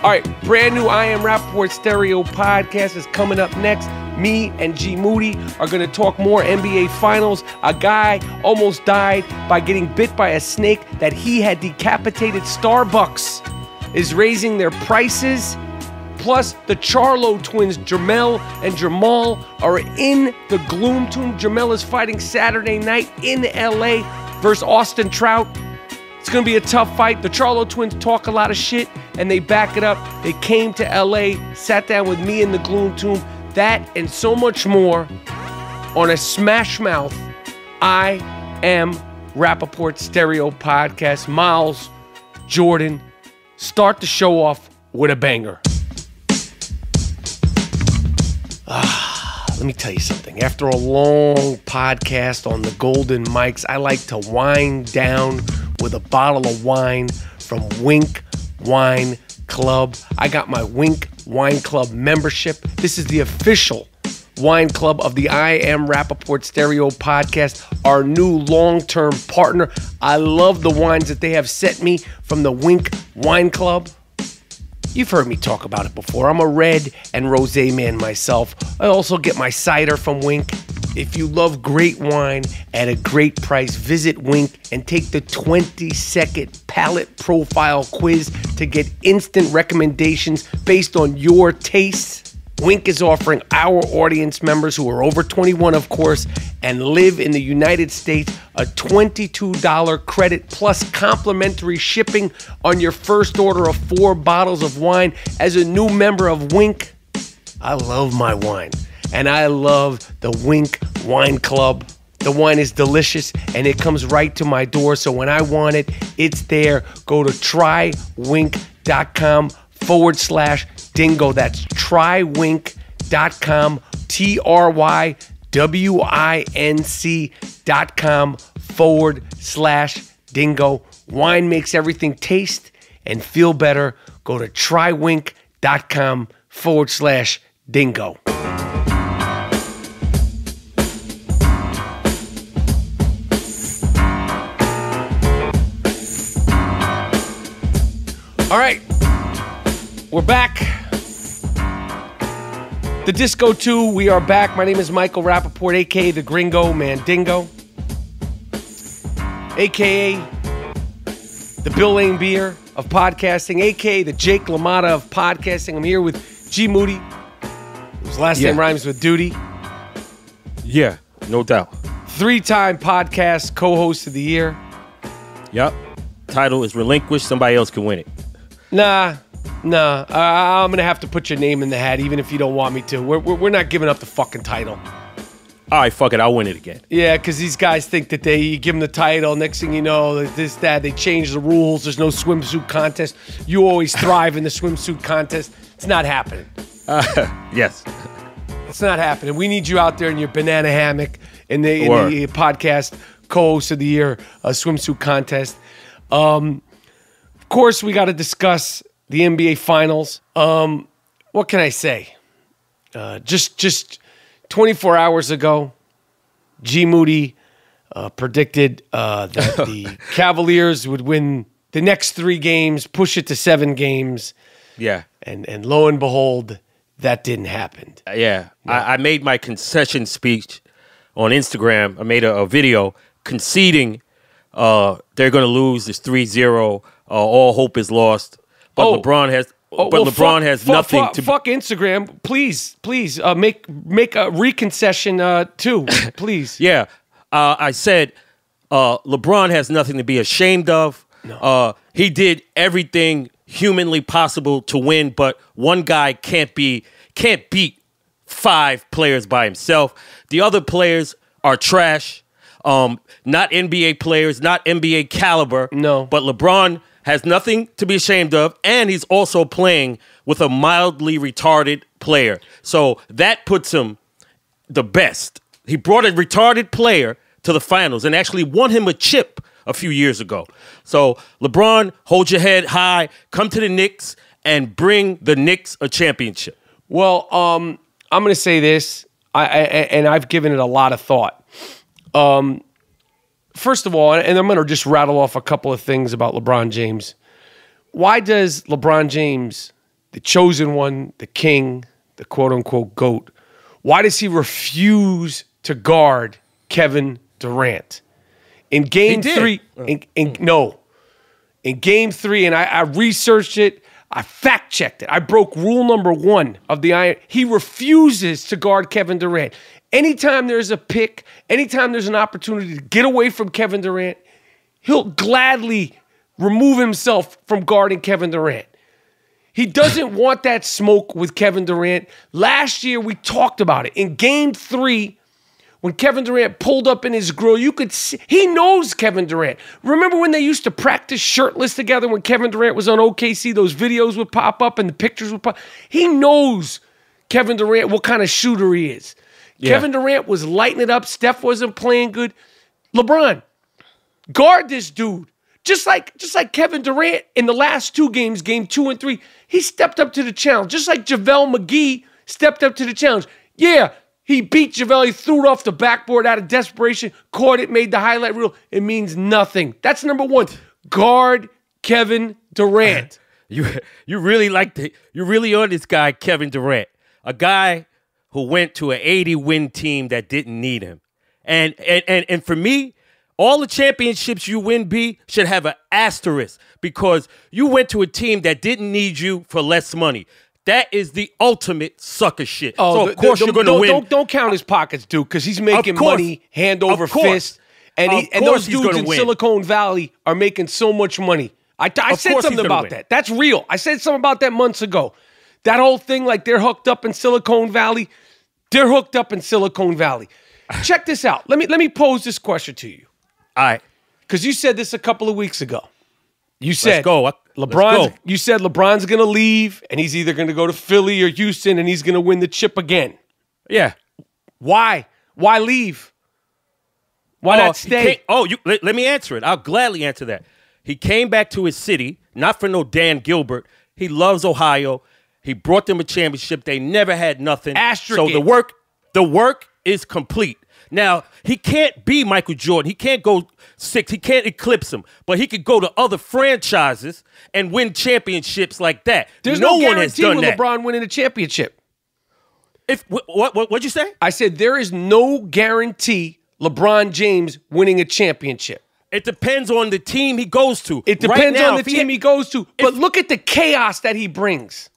All right, brand new I Am Rapaport Stereo podcast is coming up next. Me and G Moody are going to talk more NBA Finals. A guy almost died by getting bit by a snake that he had decapitated. Starbucks is raising their prices. Plus, the Charlo twins, Jermall and Jermall, are in the Gloom Tomb. Jermall is fighting Saturday night in LA versus Austin Trout. It's going to be a tough fight. The Charlo twins talk a lot of shit, and they back it up. They came to LA, sat down with me in the Gloom Tomb. That and so much more on a Smash Mouth I Am Rapaport Stereo podcast. Miles, Jordan, start the show off with a banger. Let me tell you something. After a long podcast on the Golden Mics, I like to wind down with a bottle of wine from Wink Wine Club. I got my Wink Wine Club membership. This is the official wine club of the I Am Rapaport Stereo podcast, our new long-term partner. I love the wines that they have sent me from the Wink Wine Club. You've heard me talk about it before. I'm a red and rosé man myself. I also get my cider from Wink. If you love great wine at a great price, visit Wink and take the 20-second palate profile quiz to get instant recommendations based on your tastes. Wink is offering our audience members who are over 21, of course, and live in the United States a $22 credit plus complimentary shipping on your first order of 4 bottles of wine. As a new member of Wink, I love my wine. And I love the Wink Wine Club. The wine is delicious, and it comes right to my door. So when I want it, it's there. Go to trywink.com/dingo. That's trywink.com, trywinc.com/dingo. Wine makes everything taste and feel better. Go to trywink.com/dingo. All right, we're back. The Disco 2, we are back. My name is Michael Rapaport, a.k.a. the Gringo Mandingo, a.k.a. the Bill Lane Beer of podcasting, a.k.a. the Jake LaMotta of podcasting. I'm here with G Moody, whose last name rhymes with duty. Yeah, no doubt. 3-time podcast co-host of the year. Yep. Title is relinquished. Somebody else can win it. Nah. I'm going to have to put your name in the hat, even if you don't want me to. We're not giving up the fucking title. All right, fuck it. I'll win it again. Yeah, because these guys think that you give them the title. Next thing you know, this, that. They change the rules. There's no swimsuit contest. You always thrive in the swimsuit contest. It's not happening. Yes. It's not happening. We need you out there in your banana hammock in the podcast co-host of the year swimsuit contest. Of course, we got to discuss the NBA Finals. What can I say? Just 24 hours ago, G Moody predicted that the Cavaliers would win the next 3 games, push it to 7 games. Yeah. And lo and behold, that didn't happen. Yeah. No. I made my concession speech on Instagram. I made a video conceding they're going to lose this 3-0. All hope is lost. But LeBron has LeBron has nothing to... Fuck Instagram. Please, make a reconcession too, please. Yeah. I said LeBron has nothing to be ashamed of. No. He did everything humanly possible to win, but one guy can't beat 5 players by himself. The other players are trash. Not NBA players, not NBA caliber. No. But LeBron has nothing to be ashamed of, and he's also playing with a mildly retarded player. So that puts him the best. He brought a retarded player to the finals and actually won him a chip a few years ago. So LeBron, hold your head high, come to the Knicks, and bring the Knicks a championship. Well, I'm going to say this, and I've given it a lot of thought. First of all, and I'm going to just rattle off a couple of things about LeBron James. Why does LeBron James the chosen one, the king, the quote-unquote GOAT, why does he refuse to guard Kevin Durant? In game three, in game three, and I researched it, I fact-checked it. I broke rule number 1 of the iron. He refuses to guard Kevin Durant. Anytime there's a pick, anytime there's an opportunity to get away from Kevin Durant, he'll gladly remove himself from guarding Kevin Durant. He doesn't want that smoke with Kevin Durant. Last year, we talked about it. In game 3, when Kevin Durant pulled up in his grill, you could see, he knows Kevin Durant. Remember when they used to practice shirtless together when Kevin Durant was on OKC? Those videos would pop up and the pictures would pop. He knows Kevin Durant, what kind of shooter he is. Yeah. Kevin Durant was lighting it up. Steph wasn't playing good. LeBron, guard this dude. Just like Kevin Durant in the last 2 games, game 2 and 3, he stepped up to the challenge. Just like JaVale McGee stepped up to the challenge. Yeah, he beat JaVale. He threw it off the backboard out of desperation, caught it, made the highlight reel. It means nothing. That's number 1. Guard Kevin Durant. You really you're really on this guy, Kevin Durant, a guy who went to an 80-win team that didn't need him. And for me, all the championships you win, B, should have an asterisk because you went to a team that didn't need you for less money. That is the ultimate sucker shit. Oh, so of course you're going to win. Don't count his pockets, dude, because he's making money hand over fist. And those dudes in Silicon Valley are making so much money. I said something about that. That's real. I said something about that months ago. That whole thing, like they're hooked up in Silicon Valley. They're hooked up in Silicon Valley. Check this out. Let me pose this question to you. All right. Because you said this a couple of weeks ago. You said LeBron. You said LeBron's going to leave, and he's either going to go to Philly or Houston, and he's going to win the chip again. Yeah. Why? Why leave? Why not stay? Let me answer it. I'll gladly answer that. He came back to his city, not for no Dan Gilbert. He loves Ohio. He brought them a championship. They never had nothing. So the work is complete. Now, he can't be Michael Jordan. He can't go 6. He can't eclipse him. But he could go to other franchises and win championships like that. There's no guarantee with LeBron winning a championship. What'd you say? I said there is no guarantee LeBron James winning a championship. It depends on the team he goes to. It depends on the team he goes to. But look at the chaos that he brings.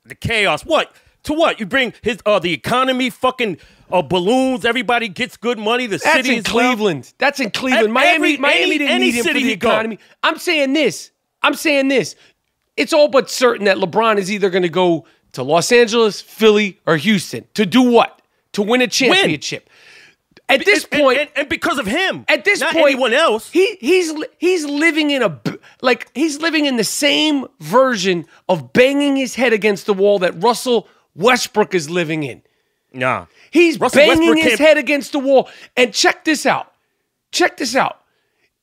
The chaos. What? To what? You bring his the economy, fucking balloons. Everybody gets good money. The city is Cleveland. That's in Cleveland. Miami didn't need him for the economy. I'm saying this. It's all but certain that LeBron is either going to go to Los Angeles, Philly, or Houston. To do what? To win a championship. At this point, and because of him, at this not point, anyone else, he's living in he's living in the same version of banging his head against the wall that Russell Westbrook is living in. Nah, he's banging his head against the wall. And check this out.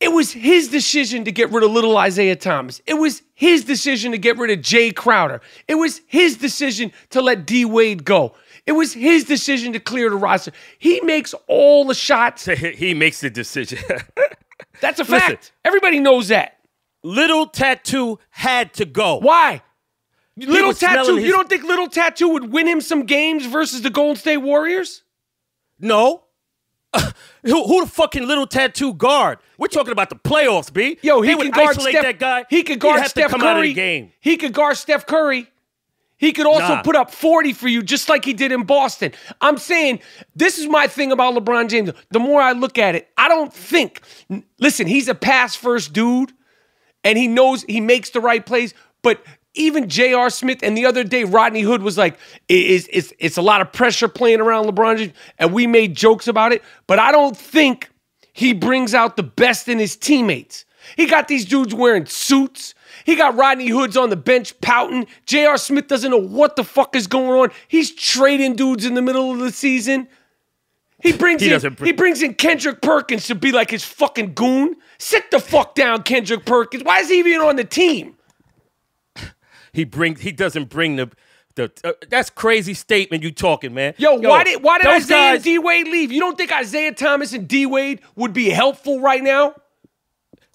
It was his decision to get rid of little Isaiah Thomas. It was his decision to get rid of Jay Crowder. It was his decision to let D Wade go. It was his decision to clear the roster. He makes all the shots. He makes the decision. That's a fact. Listen, everybody knows that. Little Tattoo had to go. Why? Little Tattoo, you don't think Little Tattoo would win him some games versus the Golden State Warriors? No. Who the fucking Little Tattoo guard? We're talking about the playoffs, B. Yo, he can guard that guy. He could guard Steph Curry. Out of the game. He could guard Steph Curry. He could also put up 40 for you just like he did in Boston. I'm saying, this is my thing about LeBron James. The more I look at it, I don't think, listen, he's a pass-first dude, and he knows he makes the right plays, but even J.R. Smith and the other day, Rodney Hood was like, it's a lot of pressure playing around LeBron James, and we made jokes about it, but I don't think he brings out the best in his teammates. He got these dudes wearing suits. He got Rodney Hoods on the bench pouting. J.R. Smith doesn't know what the fuck is going on. He's trading dudes in the middle of the season. He brings in Kendrick Perkins to be like his fucking goon. Sit the fuck down, Kendrick Perkins. Why is he even on the team? He doesn't bring the that's crazy statement you talking, man. Yo, why did Isaiah and D Wade leave? You don't think Isaiah Thomas and D Wade would be helpful right now?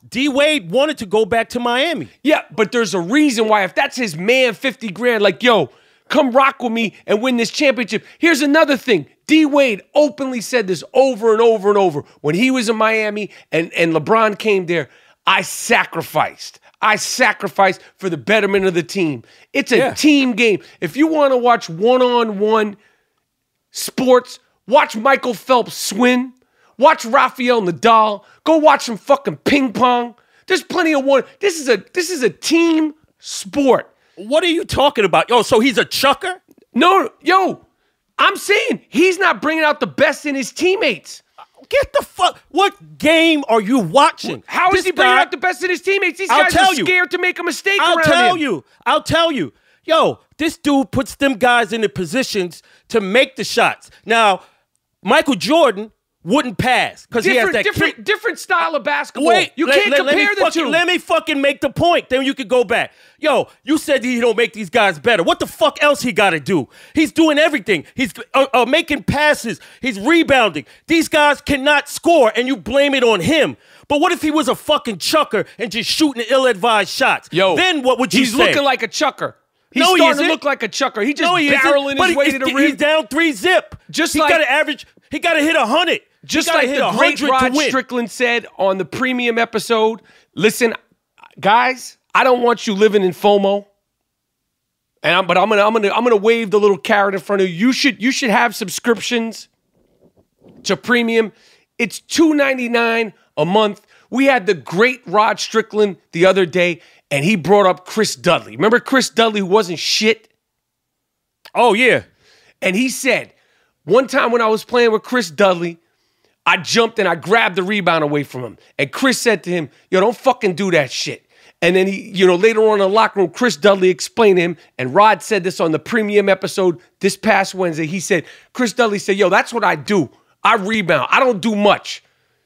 D-Wade wanted to go back to Miami. Yeah, but there's a reason why. If that's his man, 50 grand, like, yo, come rock with me and win this championship. Here's another thing. D-Wade openly said this over and over and over. When he was in Miami and LeBron came there, I sacrificed. I sacrificed for the betterment of the team. It's a team game. If you want to watch one-on-one sports, watch Michael Phelps swim. Watch Rafael Nadal. Go watch some fucking ping pong. There's plenty of one. This is a team sport. What are you talking about? Yo, so he's a chucker? No, yo, I'm saying he's not bringing out the best in his teammates. Get the fuck. What game are you watching? How is he bringing out the best in his teammates? These guys are scared to make a mistake around him. I'll tell you. Yo, this dude puts them guys in the positions to make the shots. Now, Michael Jordan wouldn't pass because he has that different style of basketball. Wait, you can't compare the two. Let me fucking make the point. Then you could go back. Yo, you said he don't make these guys better. What the fuck else he got to do? He's doing everything. He's making passes. He's rebounding. These guys cannot score, and you blame it on him. But what if he was a fucking chucker and just shooting ill-advised shots? Yo, then what would you say? He's looking like a chucker. He's starting to look like a chucker. He just barreling his way to the rim. He's down 3-zip. He got to average. He got to hit 100. Just like the great Rod Strickland said on the premium episode, listen, guys, I don't want you living in FOMO. But I'm gonna wave the little carrot in front of you. You should have subscriptions to premium. It's $2.99 a month. We had the great Rod Strickland the other day, and he brought up Chris Dudley. Remember Chris Dudley, who wasn't shit? Oh, yeah. And he said, one time when I was playing with Chris Dudley, I jumped and I grabbed the rebound away from him. And Chris said to him, yo, don't fucking do that shit. And then he, later on in the locker room, Chris Dudley explained to him, and Rod said this on the premium episode this past Wednesday. He said, Chris Dudley said, yo, that's what I do. I rebound. I don't do much.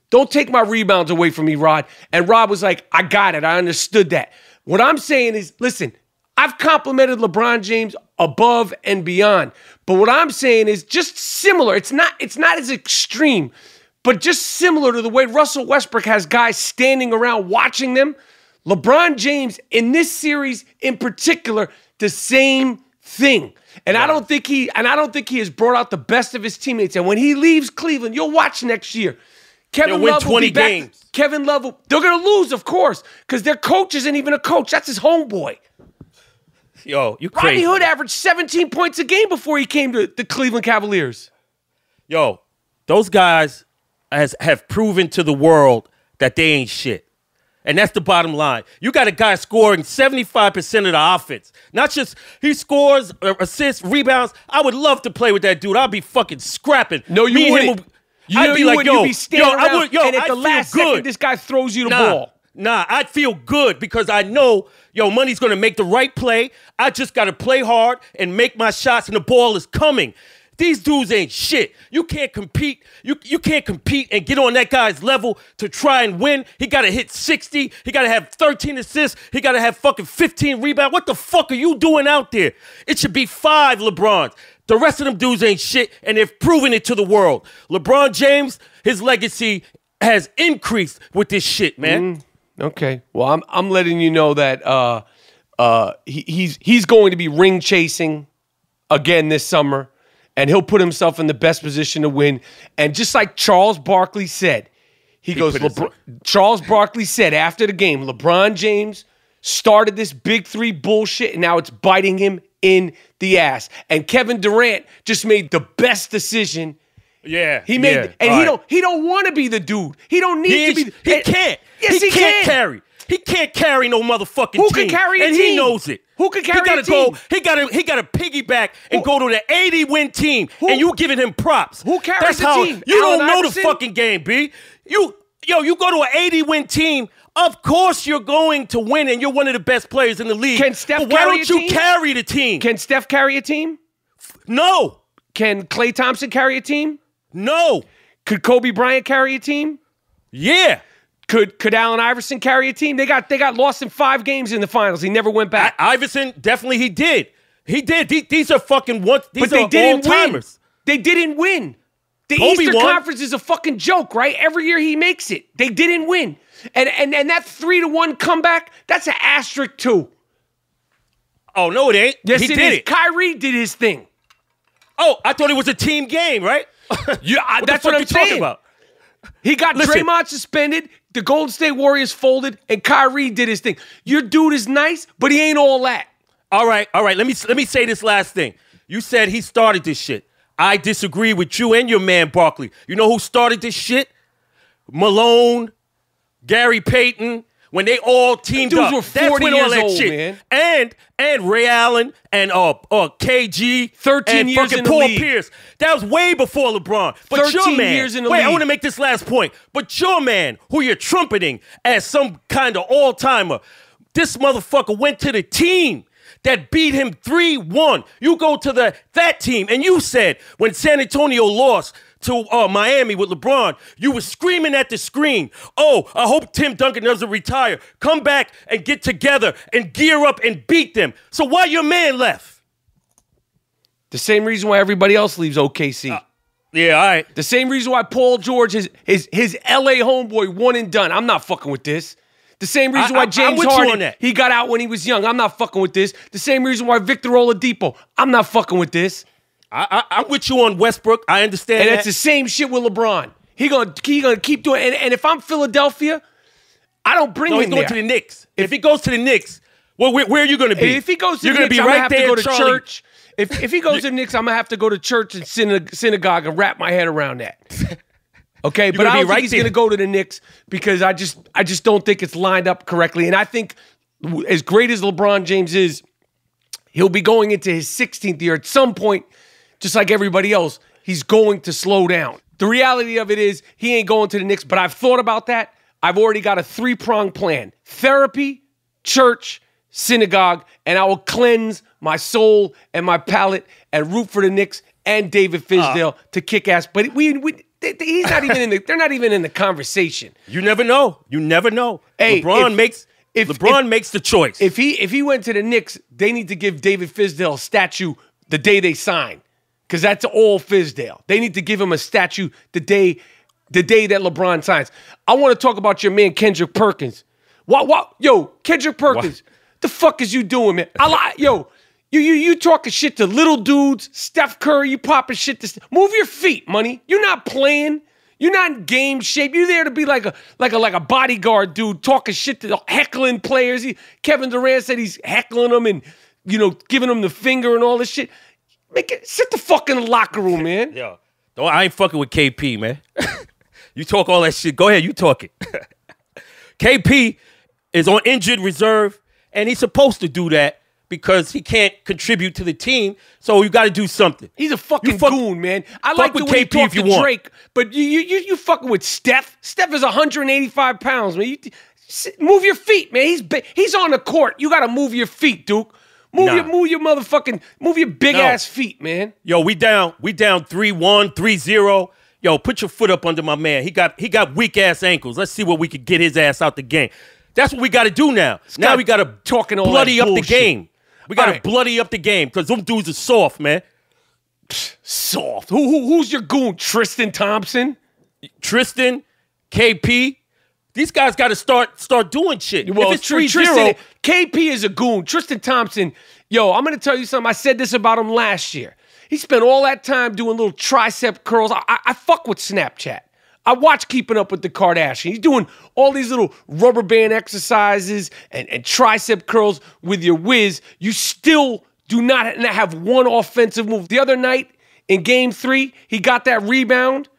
Don't take my rebounds away from me, Rod. And Rod was like, I got it. I understood that. What I'm saying is, listen, I've complimented LeBron James above and beyond. But what I'm saying is just similar. It's not as extreme, but just similar to the way Russell Westbrook has guys standing around watching them. LeBron James, in this series in particular, the same thing. And I don't think he has brought out the best of his teammates. And when he leaves Cleveland, you'll watch next year. Kevin Love will be back. Games. Kevin Love they're going to lose, of course, because their coach isn't even a coach. That's his homeboy. Yo, you crazy. Rodney Hood averaged 17 points a game before he came to the Cleveland Cavaliers. Yo, those guys have proven to the world that they ain't shit. And that's the bottom line. You got a guy scoring 75% of the offense. Not just he scores, assists, rebounds. I would love to play with that dude. I'd be fucking scrapping. No, you wouldn't. I'd be like, you'd be standing around, and at the last second, this guy throws you the ball. Nah, I'd feel good because I know, Money's going to make the right play. I just got to play hard and make my shots, and the ball is coming. These dudes ain't shit. You can't compete. You can't compete and get on that guy's level to try and win. He got to hit 60. He got to have 13 assists. He got to have fucking 15 rebounds. What the fuck are you doing out there? It should be 5 LeBrons. The rest of them dudes ain't shit, and they've proven it to the world. LeBron James, his legacy has increased with this shit, man. Okay. Well, I'm letting you know that he's going to be ring chasing again this summer. And he'll put himself in the best position to win. And just like Charles Barkley said, Charles Barkley said after the game, LeBron James started this big 3 bullshit, and now it's biting him in the ass. And Kevin Durant just made the best decision. Yeah, he made, and he don't want to be the dude. He don't need to be. He can't. Yes, he can't carry. He can't carry no motherfucking team. Who can carry a team? And he knows it. Who can carry a team? He got to piggyback and go to the 80-win team, and you giving him props. Who carries the team? You don't know the fucking game, B. You go to an 80-win team. Of course you're going to win, and you're one of the best players in the league. Can Steph but why carry don't a you team? carry the team? Can Steph carry a team? No. Can Klay Thompson carry a team? No. Could Kobe Bryant carry a team? Yeah. Could Allen Iverson carry a team? They got lost in 5 games in the finals. He never went back. Iverson, definitely he did. He did. These are fucking what? These but they didn't all-timers. They didn't win. The Kobe Eastern won. Conference is a fucking joke, right? Every year he makes it. They didn't win. And that 3-1 comeback, that's an asterisk too. Oh, no, it ain't. Yes, he it did is. it. Kyrie did his thing. Oh, I thought it was a team game, right? Yeah, that's what I'm talking saying. about. He got Draymond suspended, the Golden State Warriors folded, and Kyrie did his thing. Your dude is nice, but he ain't all that. All right. Let me say this last thing. You said he started this shit. I disagree with you and your man Barkley. You know who started this shit? Malone, Gary Payton, when they all teamed up. Were 40 that's when years all that old, shit. man. And Ray Allen and KG, 13 and years fucking in the Paul league. Pierce. That was way before LeBron. But 13 your man, years in the wait, league. I want to make this last point. But your man, who you're trumpeting as some kind of all-timer, this motherfucker went to the team that beat him 3-1. You go to that team, and you said when San Antonio lost to Miami with LeBron, you were screaming at the screen, oh, I hope Tim Duncan doesn't retire. Come back and get together and gear up and beat them. So why your man left? The same reason why everybody else leaves OKC. Yeah, all right. The same reason why Paul George, his LA homeboy, one and done. I'm not fucking with this. The same reason why James Harden, he got out when he was young. I'm not fucking with this. The same reason why Victor Oladipo, I'm not fucking with this. I'm with you on Westbrook. I understand and that. It's the same shit with LeBron. He gonna keep doing it. And if I'm Philadelphia, I don't bring him there. He's going to the Knicks. If he goes to the Knicks, well, where are you going to be? If he goes to You're the Knicks, be I'm right gonna have there, to go to Charlie. church. If he goes to the Knicks, I'm gonna have to go to church and synagogue and wrap my head around that. Okay, but I don't think he's gonna go to the Knicks because I just don't think it's lined up correctly. And I think as great as LeBron James is, he'll be going into his 16th year at some point. Just like everybody else, he's going to slow down. The reality of it is he ain't going to the Knicks, but I've thought about that. I've already got a 3-pronged plan. Therapy, church, synagogue, and I will cleanse my soul and my palate and root for the Knicks and David Fisdale to kick ass. But he's not even in the, they're not even in the conversation. You never know. You never know. Hey, LeBron makes the choice. If he went to the Knicks, they need to give David Fisdale a statue the day they sign. Because that's all Fisdale. They need to give him a statue the day that LeBron signs. I want to talk about your man Kendrick Perkins. What? Yo, Kendrick Perkins, the fuck is you doing, man? You talking shit to little dudes, Steph Curry, you popping shit to move your feet, money. You're not playing. You're not in game shape. You're there to be like a bodyguard dude, talking shit to heckling players. Kevin Durant said he's heckling them and giving them the finger and all this shit. Sit the fuck in the locker room, man. Yo, I ain't fucking with KP, man. You talk all that shit. Go ahead, you talk it. KP is on injured reserve, and he's supposed to do that because he can't contribute to the team. So you got to do something. He's a fucking goon, man. I like the way he talked to Drake, but you fucking with Steph. Steph is 185 pounds, man. Move your feet, man. He's on the court. You got to move your feet, Duke. Move your big ass feet, man. Yo, we down 3-1, 3-0. Yo, put your foot up under my man. He got weak ass ankles. Let's see what we could get his ass out the game. That's what we got to do now. Now we got to bloody up the game. We got to bloody up the game because them dudes are soft, man. Soft. Who's your goon? Tristan Thompson? Tristan, KP. These guys got to start doing shit. Well, if it's 3-0, KP is a goon. Tristan Thompson, yo, I'm going to tell you something. I said this about him last year. He spent all that time doing little tricep curls. I fuck with Snapchat. I watch Keeping Up with the Kardashians. He's doing all these little rubber band exercises and tricep curls with your whiz. You still do not have one offensive move. The other night in Game 3, he got that rebound.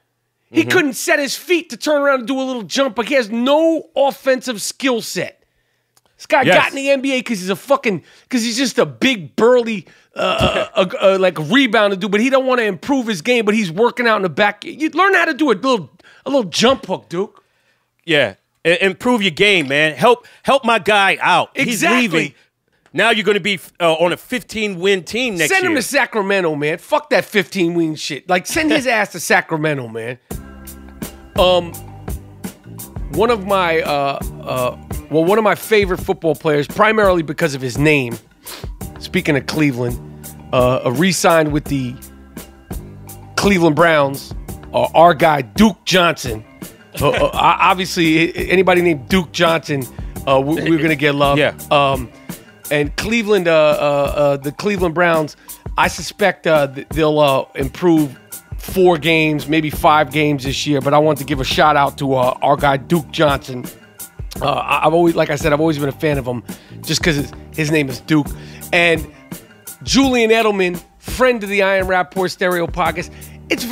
He couldn't set his feet to turn around and do a little jump. Like he has no offensive skill set. This guy got in the NBA because he's just a big burly like rebounder dude. But he don't want to improve his game. But he's working out in the back. You learn how to do a little jump hook, Duke. Yeah, improve your game, man. Help my guy out. Exactly. He's leaving. Now you're going to be on a 15-win team next year. Send him to Sacramento, man. Fuck that 15-win shit. Like, send his ass to Sacramento, man. One of my favorite football players, primarily because of his name, speaking of Cleveland, re-signed with the Cleveland Browns, our guy Duke Johnson. Obviously, anybody named Duke Johnson, we're going to get love. Yeah. And Cleveland, the Cleveland Browns, I suspect they'll improve 4 games, maybe 5 games this year. But I want to give a shout out to our guy Duke Johnson. I've always been a fan of him, just because his name is Duke. And Julian Edelman, friend of the I Am Rapaport Stereo podcast. It's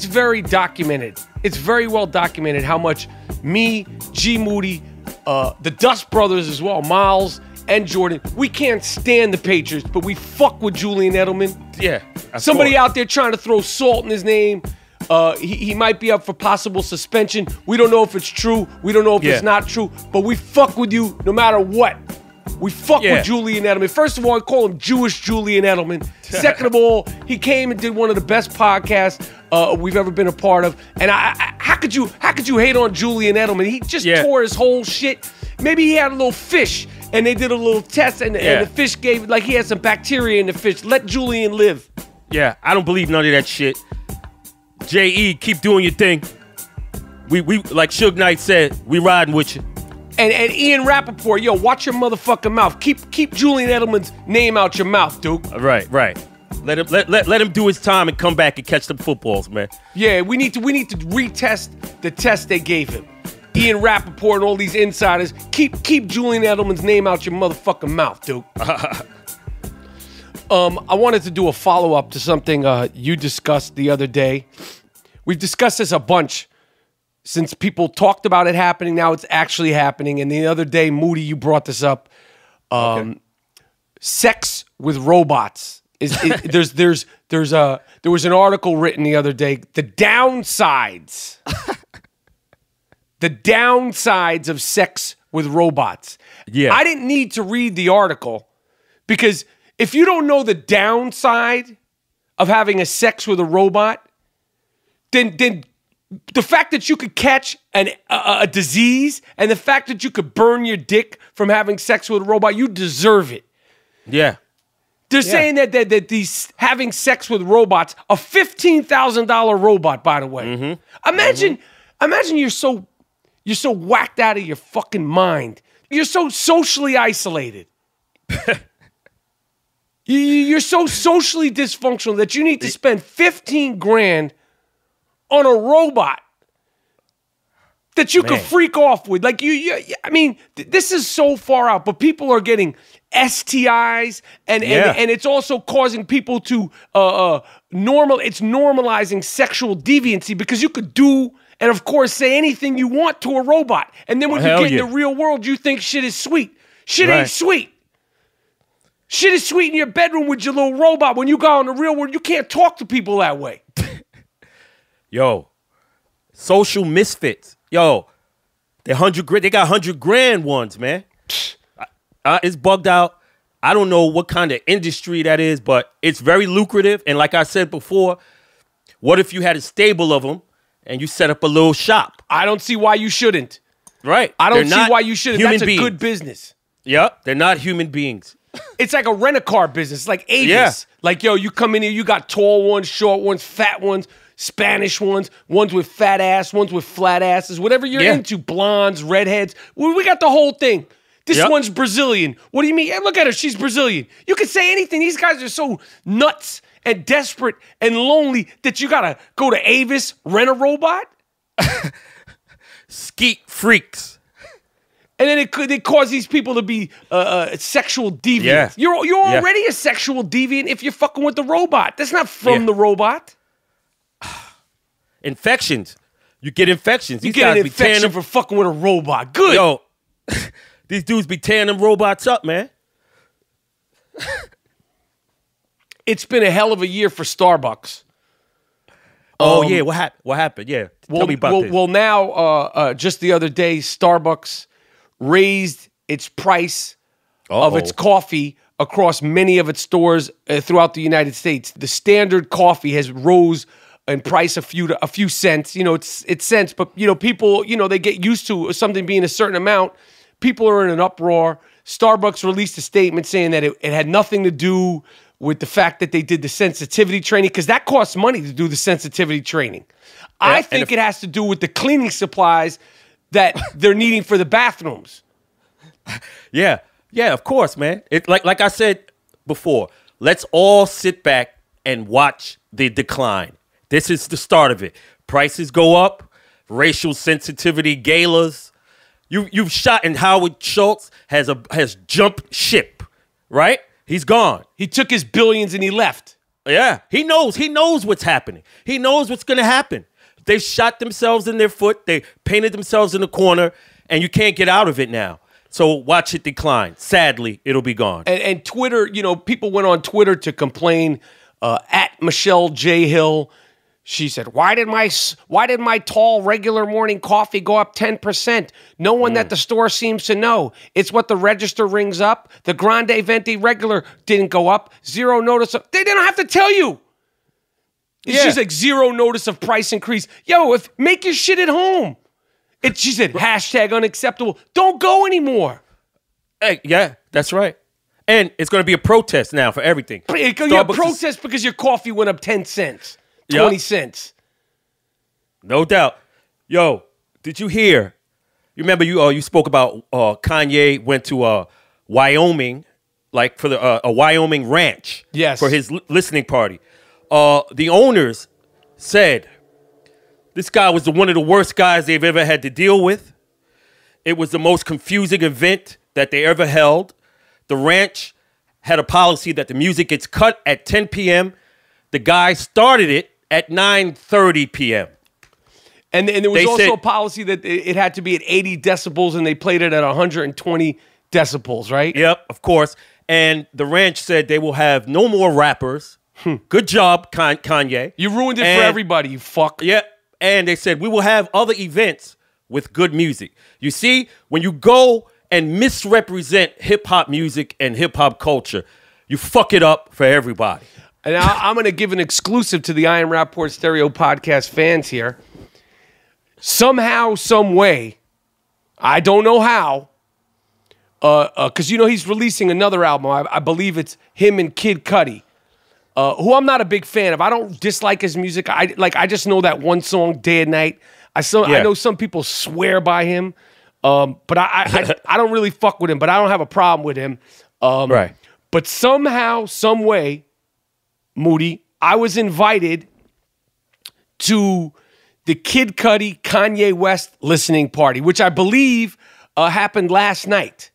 very documented. It's very well documented how much me, G Moody, the Dust Brothers as well, Miles and Jordan, we can't stand the Patriots, but we fuck with Julian Edelman. Yeah. Somebody out there trying to throw salt in his name. He might be up for possible suspension. We don't know if it's true. We don't know if it's not true. But we fuck with you no matter what. We fuck with Julian Edelman. First of all, I call him Jewish Julian Edelman. Second of all, he came and did one of the best podcasts we've ever been a part of. And how could you hate on Julian Edelman? He just tore his whole shit. Maybe he had a little fish, and they did a little test, and the fish gave, like, he had some bacteria in the fish. Let Julian live. Yeah, I don't believe none of that shit. J.E., keep doing your thing. We like Suge Knight said, we riding with you. And Ian Rapaport, yo, watch your motherfucking mouth. Keep Julian Edelman's name out your mouth, Duke. Right. Let him do his time and come back and catch them footballs, man. Yeah, we need to retest the test they gave him. Ian Rapaport and all these insiders, keep Julian Edelman's name out your motherfucking mouth, Duke. I wanted to do a follow-up to something you discussed the other day. We've discussed this a bunch since people talked about it happening. Now it's actually happening. And the other day, Moody, you brought this up. Sex with robots. There was an article written the other day. The downsides. The downsides of sex with robots. Yeah. I didn't need to read the article because if you don't know the downside of having a sex with a robot, then the fact that you could catch a disease and the fact that you could burn your dick from having sex with a robot, you deserve it. Yeah. They're saying that these having sex with robots, a $15,000 robot, by the way. Mm-hmm. Imagine you're so whacked out of your fucking mind. You're so socially isolated. You're so socially dysfunctional that you need to spend 15 grand on a robot that you could freak off with. Like I mean, this is so far out, but people are getting STIs and it's also causing people to it's normalizing sexual deviancy because you could do and of course say anything you want to a robot. And then when you get in the real world, you think shit is sweet. Shit ain't sweet. Shit is sweet in your bedroom with your little robot. When you go out in the real world, you can't talk to people that way. Yo, social misfits. Yo, they got 100 grand ones, man. It's bugged out. I don't know what kind of industry that is, but it's very lucrative. And like I said before, what if you had a stable of them and you set up a little shop? I don't see why you shouldn't. Right. I don't see why you shouldn't. That's a good business. Yep. They're not human beings. It's like a rent-a-car business. It's like Avis. Yeah. Like, yo, you come in here, you got tall ones, short ones, fat ones, Spanish ones with fat ass, ones with flat asses, whatever you're into, blondes, redheads. We got the whole thing. This one's Brazilian. What do you mean? Hey, look at her. She's Brazilian. You can say anything. These guys are so nuts and desperate and lonely that you got to go to Avis, rent a robot? Skeet freaks. And then it cause these people to be sexual deviants. Yeah. You're already a sexual deviant if you're fucking with the robot. That's not from the robot. Infections. You get infections. You get an infection for fucking with a robot. Good. Yo, these dudes be tearing them robots up, man. It's been a hell of a year for Starbucks. Oh, yeah. What happened? Yeah. Tell me about this. Well, now, just the other day, Starbucks raised its price of its coffee across many of its stores throughout the United States. The standard coffee has rose in price a few cents. You know, it's cents, but you know, people, you know, they get used to something being a certain amount. People are in an uproar. Starbucks released a statement saying that it had nothing to do with the fact that they did the sensitivity training, because that costs money to do the sensitivity training. Yeah, I think it has to do with the cleaning supplies that they're needing for the bathrooms. Yeah, of course, man. It like I said before, let's all sit back and watch the decline. This is the start of it. Prices go up, racial sensitivity galas. You've shot, and Howard Schultz has jumped ship, right? He's gone. He took his billions and he left. Yeah, he knows what's happening. He knows what's going to happen. They shot themselves in their foot. They painted themselves in the corner, and you can't get out of it now. So watch it decline. Sadly, it'll be gone. And Twitter, you know, people went on Twitter to complain. At Michelle J. Hill, she said, "Why did my tall regular morning coffee go up 10%? No one at the store seems to know. It's what the register rings up. The Grande Venti regular didn't go up. Zero notice of." They didn't have to tell you. It's just like zero notice of price increase. Yo, make your shit at home. She said, hashtag unacceptable. Don't go anymore. Hey, yeah, that's right. And it's going to be a protest now for everything. Yeah, protest because your coffee went up 10 cents, 20 cents. No doubt. Yo, did you hear? You remember you spoke about Kanye went to Wyoming, like for a Wyoming Ranch. Yes. For his listening party. The owners said this guy was one of the worst guys they've ever had to deal with. It was the most confusing event that they ever held. The ranch had a policy that the music gets cut at 10 p.m. The guy started it at 9:30 p.m. And there was also a policy that it had to be at 80 decibels, and they played it at 120 decibels, right? Yep, of course. And the ranch said they will have no more rappers. Good job, Kanye. You ruined it for everybody, you fuck. Yeah, and they said we will have other events with good music. You see, when you go and misrepresent hip-hop music and hip-hop culture, you fuck it up for everybody. And I'm going to give an exclusive to the I Am Rapaport Stereo podcast fans here. Somehow, some way, I don't know how, because, you know, he's releasing another album. I believe it's him and Kid Cudi, who I'm not a big fan of. I don't dislike his music. I just know that one song, Day and Night. I know some people swear by him. But I don't really fuck with him, but I don't have a problem with him. Right. But somehow, some way, Moody, I was invited to the Kid Cudi Kanye West listening party, which I believe happened last night.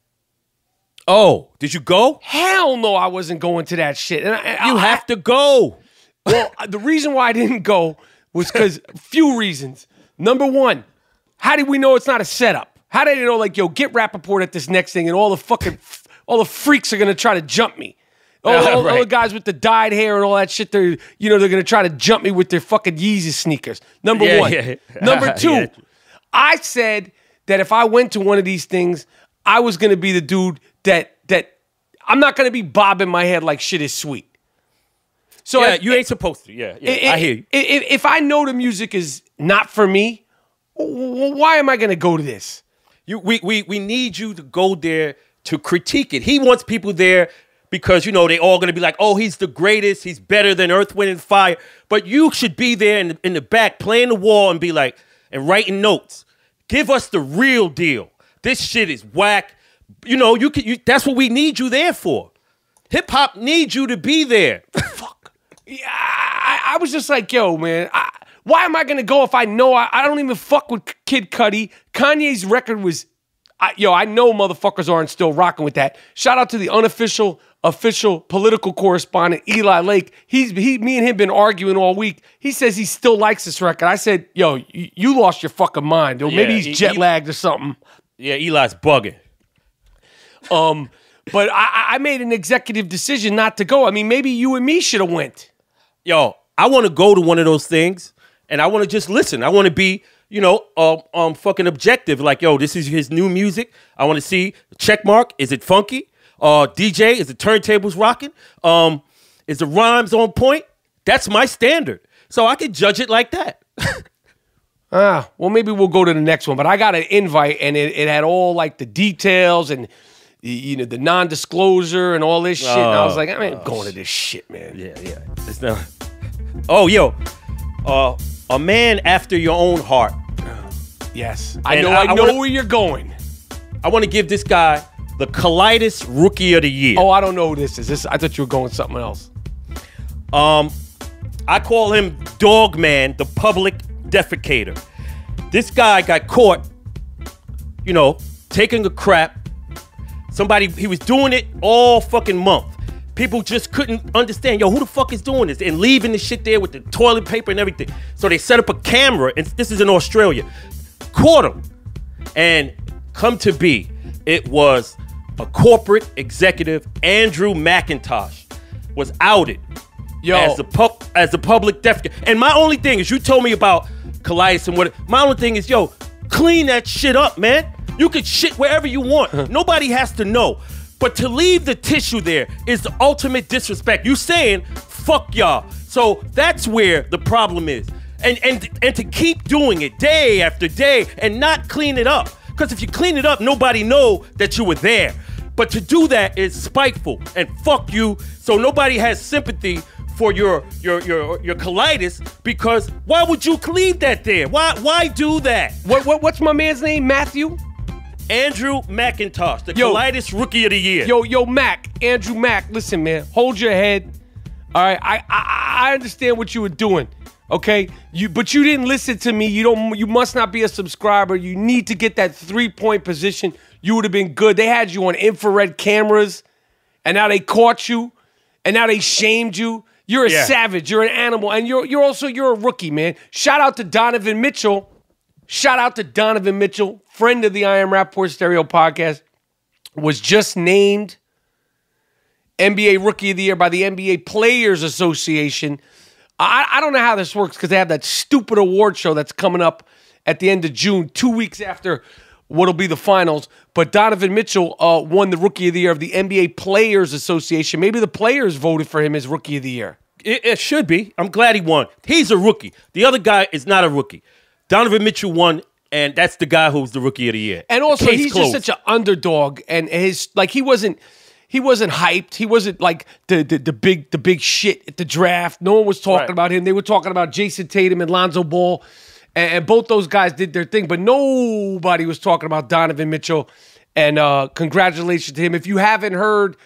Oh, did you go? Hell no, I wasn't going to that shit. And you have to go. Well, the reason why I didn't go was because a few reasons. Number one, how did we know it's not a setup? How did they know, like, yo, get Rapaport at this next thing and all the freaks are going to try to jump me? All the guys with the dyed hair and all that shit, they're going to try to jump me with their fucking Yeezy sneakers. Number one. Yeah. Number two, I said that if I went to one of these things, I was going to be the dude that I'm not going to be bobbing my head like shit is sweet. So you ain't supposed to. Yeah, I hear you. If I know the music is not for me, why am I going to go to this? We need you to go there to critique it. He wants people there because, you know, they all going to be like, oh, he's the greatest. He's better than Earth, Wind, and Fire. But you should be there in the back playing the wall and be like, and writing notes. Give us the real deal. This shit is whack. You know, that's what we need you there for. Hip-hop needs you to be there. Fuck. Yeah, I was just like, yo, man, why am I going to go if I know I don't even fuck with Kid Cudi? Kanye's record was, I know motherfuckers aren't still rocking with that. Shout out to the official political correspondent, Eli Lake. Me and him been arguing all week. He says he still likes this record. I said, yo, you lost your fucking mind. Or maybe he's jet lagged or something. Yeah, Eli's bugging. But I made an executive decision not to go. I mean, maybe you and me should have went. Yo, I want to go to one of those things, and I want to just listen. I want to be, fucking objective. Like, yo, this is his new music. I want to see, check mark, is it funky? DJ, is the turntables rocking? Is the rhymes on point? That's my standard. So I can judge it like that. Well, maybe we'll go to the next one. But I got an invite, and it had all, like, the details, and you know, the non-disclosure and all this shit. And I was like, I ain't going to this shit, man. Yeah. It's not. Oh, yo, a man after your own heart. Yes, I know where you're going. I want to give this guy the Colitis Rookie of the Year. Oh, I don't know who this is. I thought you were going something else. I call him Dog Man, the Public Defecator. This guy got caught, you know, taking a crap. He was doing it all fucking month. People just couldn't understand, yo, who the fuck is doing this? And leaving the shit there with the toilet paper and everything. So they set up a camera, and this is in Australia. Caught him. And come to be, it was a corporate executive, Andrew McIntosh, was outed as the public defecator. And my only thing is, you told me about colitis and what. My only thing is, yo, clean that shit up, man. You can shit wherever you want. Nobody has to know. But to leave the tissue there is the ultimate disrespect. You saying, fuck y'all. So that's where the problem is. And to keep doing it day after day and not clean it up. Because if you clean it up, nobody know that you were there. But to do that is spiteful and fuck you. So nobody has sympathy for your colitis, because why would you leave that there? Why do that? What's my man's name? Matthew? Andrew McIntosh, the Colitis Rookie of the Year. Andrew Mac, listen, man, hold your head. All right, I understand what you were doing, okay? But you didn't listen to me. You must not be a subscriber. You need to get that 3-point position. You would have been good. They had you on infrared cameras, and now they caught you, and now they shamed you. You're a savage. You're an animal, and you're a rookie, man. Shout out to Donovan Mitchell. Friend of the I Am Rapaport Stereo podcast, was just named NBA Rookie of the Year by the NBA Players Association. I don't know how this works because they have that stupid award show that's coming up at the end of June, 2 weeks after what'll be the finals. But Donovan Mitchell won the Rookie of the Year of the NBA Players Association. Maybe the players voted for him as Rookie of the Year. It should be. I'm glad he won. He's a rookie. The other guy is not a rookie. Donovan Mitchell won, and that's the guy who's the Rookie of the Year. And also, he's just such an underdog, and he wasn't hyped. He wasn't like the big shit at the draft. No one was talking about him. They were talking about Jason Tatum and Lonzo Ball, and both those guys did their thing, but nobody was talking about Donovan Mitchell. And congratulations to him. If you haven't heard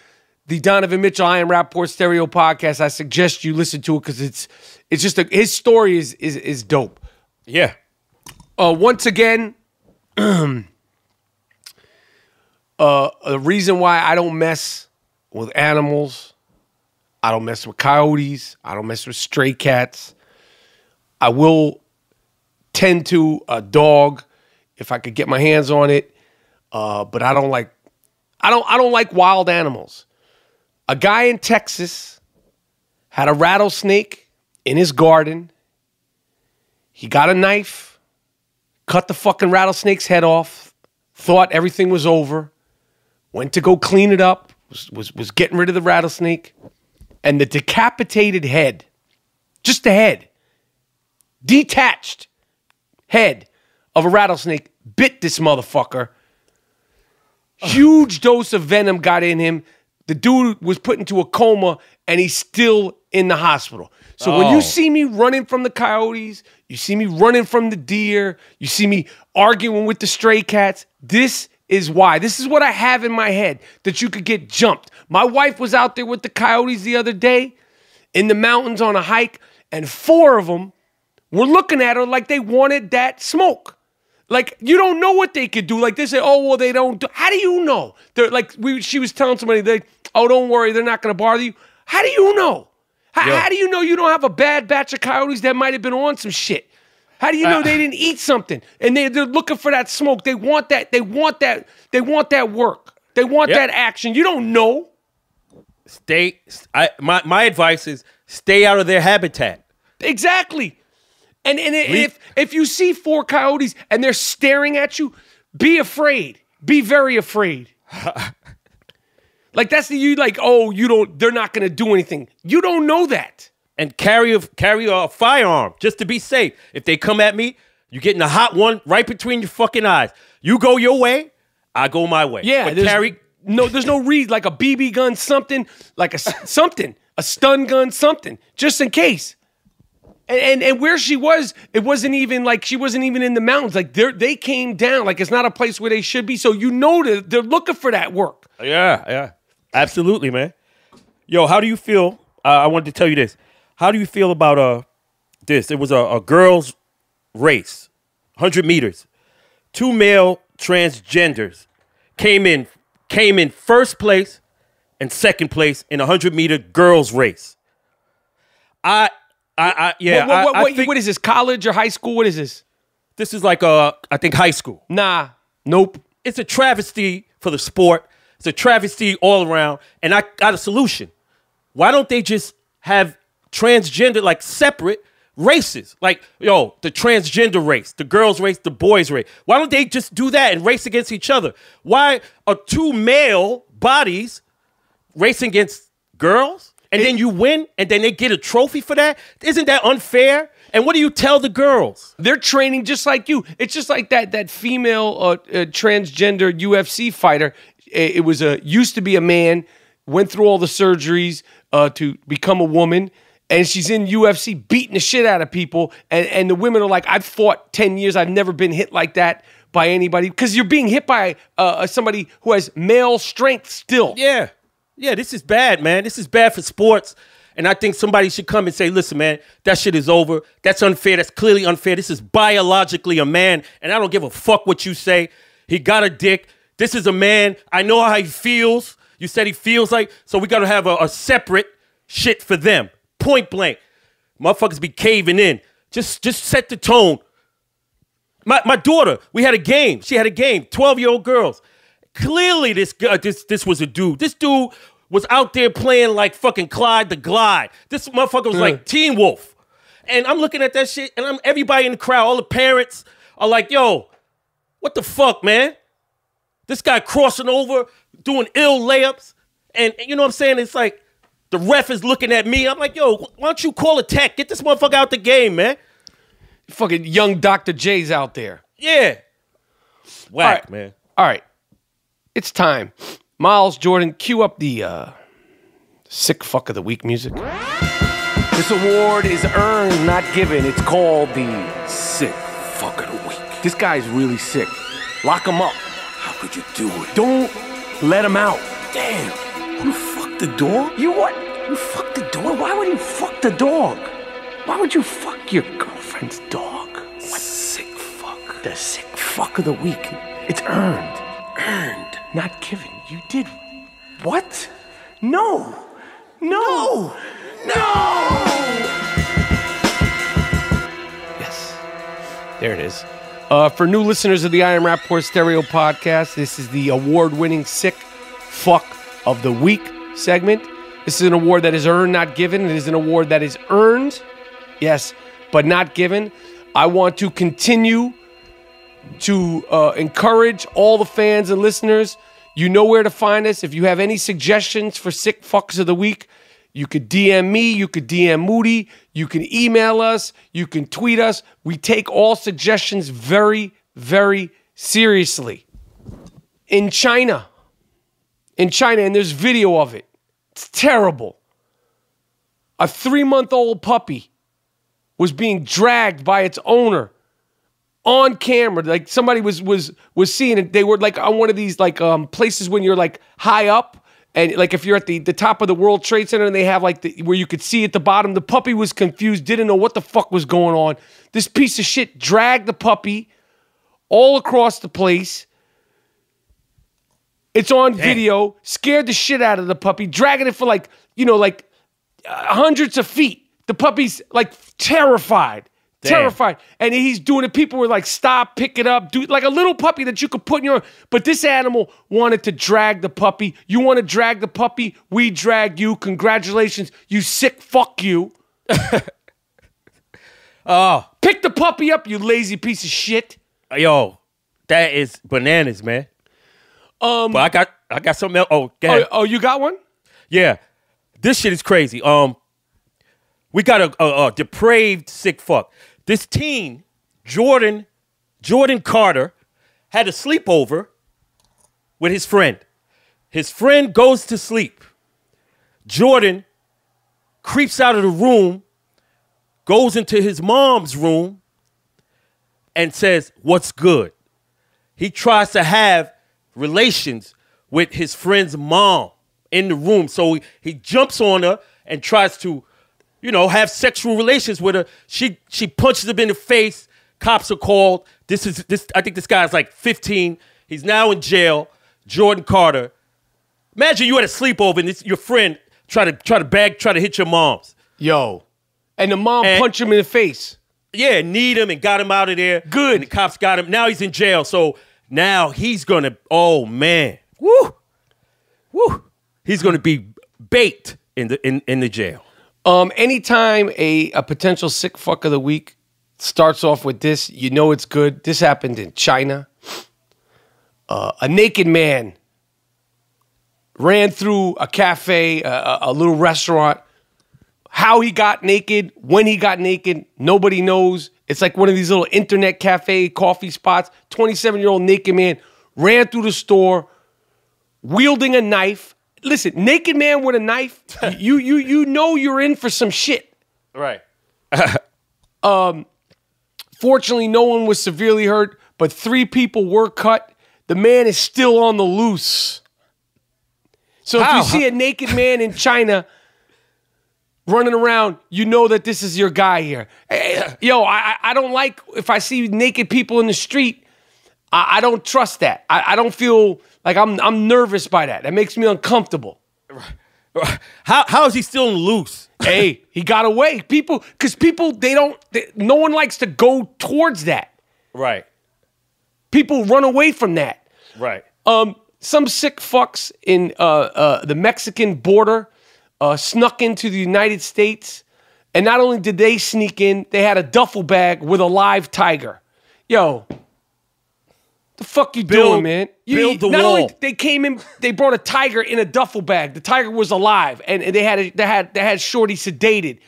the Donovan Mitchell I Am Rapaport Stereo podcast, I suggest you listen to it because it's just his story is dope. Yeah. Once again, the reason why I don't mess with animals, I don't mess with coyotes, I don't mess with stray cats. I will tend to a dog if I could get my hands on it, but I don't like wild animals. A guy in Texas had a rattlesnake in his garden. He got a knife, cut the fucking rattlesnake's head off, thought everything was over, went to go clean it up, was getting rid of the rattlesnake, and the decapitated head, just the head, detached head of a rattlesnake bit this motherfucker. Huge dose of venom got in him. The dude was put into a coma, and he's still in the hospital. So when you see me running from the coyotes, you see me running from the deer, you see me arguing with the stray cats, this is why. This is what I have in my head, that you could get jumped. My wife was out there with the coyotes the other day in the mountains on a hike, and 4 of them were looking at her like they wanted that smoke. Like, you don't know what they could do. Like, they say, oh, well, they don't do. How do you know? They're like, she was telling somebody, oh, don't worry, they're not going to bother you. How do you know? How do you know you don't have a bad batch of coyotes that might have been on some shit? How do you know they didn't eat something? And they're looking for that smoke. They want that. They want that. They want that work. They want that action. You don't know. My advice is stay out of their habitat. Exactly. And if you see 4 coyotes and they're staring at you, be afraid. Be very afraid. Like, that's they're not going to do anything. You don't know that. And carry a firearm just to be safe. If they come at me, you're getting a hot one right between your fucking eyes. You go your way, I go my way. Yeah, but no, there's no reason, like a BB gun, something, like a stun gun, something, just in case. And where she was, it wasn't even like she wasn't even in the mountains. Like they came down. Like it's not a place where they should be. So you know that they're looking for that work. Yeah, absolutely, man. Yo, how do you feel? I wanted to tell you this. How do you feel about this? It was a girls' race, 100 meters. 2 male transgenders came in first place and second place in a 100-meter girls' race. Yeah. What is this? College or high school? What is this? This is like I think high school. Nah, nope. It's a travesty for the sport. It's a travesty all around. And I got a solution. Why don't they just have transgender, like separate races? Like, yo, the transgender race, the girls race, the boys race. Why don't they just do that and race against each other? Why are 2 male bodies racing against girls? And then you win, and then they get a trophy for that? Isn't that unfair? And what do you tell the girls? They're training just like you. It's just like that female transgender UFC fighter. It was used to be a man, went through all the surgeries to become a woman, and she's in UFC beating the shit out of people. And the women are like, I've fought 10 years. I've never been hit like that by anybody. Because you're being hit by somebody who has male strength still. Yeah. Yeah, this is bad, man. This is bad for sports. And I think somebody should come and say, listen, man, that shit is over. That's unfair. That's clearly unfair. This is biologically a man, and I don't give a fuck what you say. He got a dick. This is a man. I know how he feels. You said he feels like, so we got to have a separate shit for them. Point blank. Motherfuckers be caving in. Just set the tone. My daughter, we had a game. She had a game. 12-year-old girls. Clearly, this was a dude. This dude was out there playing like fucking Clyde the Glide. This motherfucker was like Teen Wolf. And I'm looking at that shit, and everybody in the crowd, all the parents are like, yo, what the fuck, man? This guy crossing over, doing ill layups. And you know what I'm saying? It's like the ref is looking at me. I'm like, yo, why don't you call a tech? Get this motherfucker out the game, man. Fucking young Dr. J's out there. Yeah. Whack, man. All right. It's time. Miles, Jordan, cue up the sick fuck of the week music. This award is earned, not given. It's called the sick fuck of the week. This guy's really sick. Lock him up. How could you do it? Don't let him out. Damn. You fucked the dog? You what? You fucked the dog? Why would you fuck the dog? Why would you fuck your girlfriend's dog? What? Sick fuck. The sick fuck of the week. It's earned. Earned. Not given. You did. What? No. No. Yes. There it is. For new listeners of the I Am Rapaport Stereo Podcast, this is the award-winning Sick Fuck of the Week segment. This is an award that is earned, not given. It is an award that is earned, yes, but not given. I want to continue to encourage all the fans and listeners. You know where to find us. If you have any suggestions for Sick Fucks of the Week, you could DM me, you could DM Moody, you can email us, you can tweet us. We take all suggestions very, very seriously. In China, and there's video of it. It's terrible. A 3-month-old puppy was being dragged by its owner on camera. Like somebody was seeing it. They were like on one of these like places when you're like high up, and like if you're at the top of the World Trade Center and they have like where you could see at the bottom. The puppy was confused, didn't know what the fuck was going on. This piece of shit dragged the puppy all across the place. It's on video. Scared the shit out of the puppy, dragging it for like hundreds of feet. The puppy's like terrified. Terrified. And he's doing it. People were like, stop, pick it up. Dude, like a little puppy that you could put in your... But this animal wanted to drag the puppy. You want to drag the puppy? We drag you. Congratulations. You sick fuck you. Oh. Pick the puppy up, you lazy piece of shit. Yo, that is bananas, man. But I got something else. Oh, go ahead. Oh, you got one? Yeah. This shit is crazy. We got a depraved sick fuck. This teen, Jordan Carter, had a sleepover with his friend. His friend goes to sleep. Jordan creeps out of the room, goes into his mom's room, and says, "What's good?" He tries to have relations with his friend's mom in the room. So he jumps on her and tries to, have sexual relations with her. She punches him in the face. Cops are called. I think this guy's like 15. He's now in jail. Jordan Carter. Imagine you had a sleepover and your friend try to hit your mom's. Yo. And the mom punched him in the face. Yeah, need him and got him out of there. Good. And the cops got him. Now he's in jail. So now he's gonna, oh man. Woo. He's gonna be bait in the jail. Anytime a potential sick fuck of the week starts off with this, you know it's good. This happened in China. A naked man ran through a cafe, a little restaurant. How he got naked, when he got naked, nobody knows. It's like one of these little internet cafe coffee spots. 27-year-old naked man ran through the store wielding a knife. Listen, naked man with a knife, you know you're in for some shit. Right. Fortunately, no one was severely hurt, but 3 people were cut. The man is still on the loose. So if you see a naked man in China running around, you know that this is your guy here. Yo, I don't like if I see naked people in the street. I don't trust that. I don't feel like I'm nervous by that. That makes me uncomfortable. How is he still loose? Hey, he got away. Because no one likes to go towards that. Right. People run away from that. Right. Some sick fucks in the Mexican border snuck into the United States. And not only did they sneak in, they had a duffel bag with a live tiger. Yo, the fuck you doing, man? Build the not wall. Only they came in, they brought a tiger in a duffel bag. The tiger was alive, and they had Shorty sedated.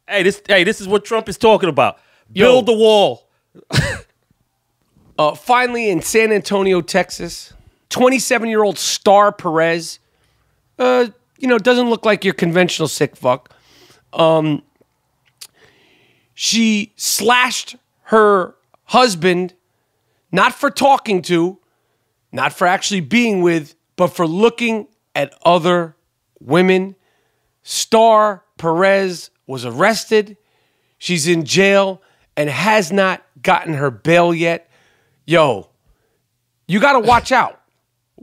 Hey, this is what Trump is talking about. Build the wall. Finally, in San Antonio, Texas, 27-year-old Star Perez, doesn't look like your conventional sick fuck. She slashed her husband, not for talking to, not for actually being with, but for looking at other women. Star Perez was arrested. She's in jail and has not gotten her bail yet. Yo, you got to watch out.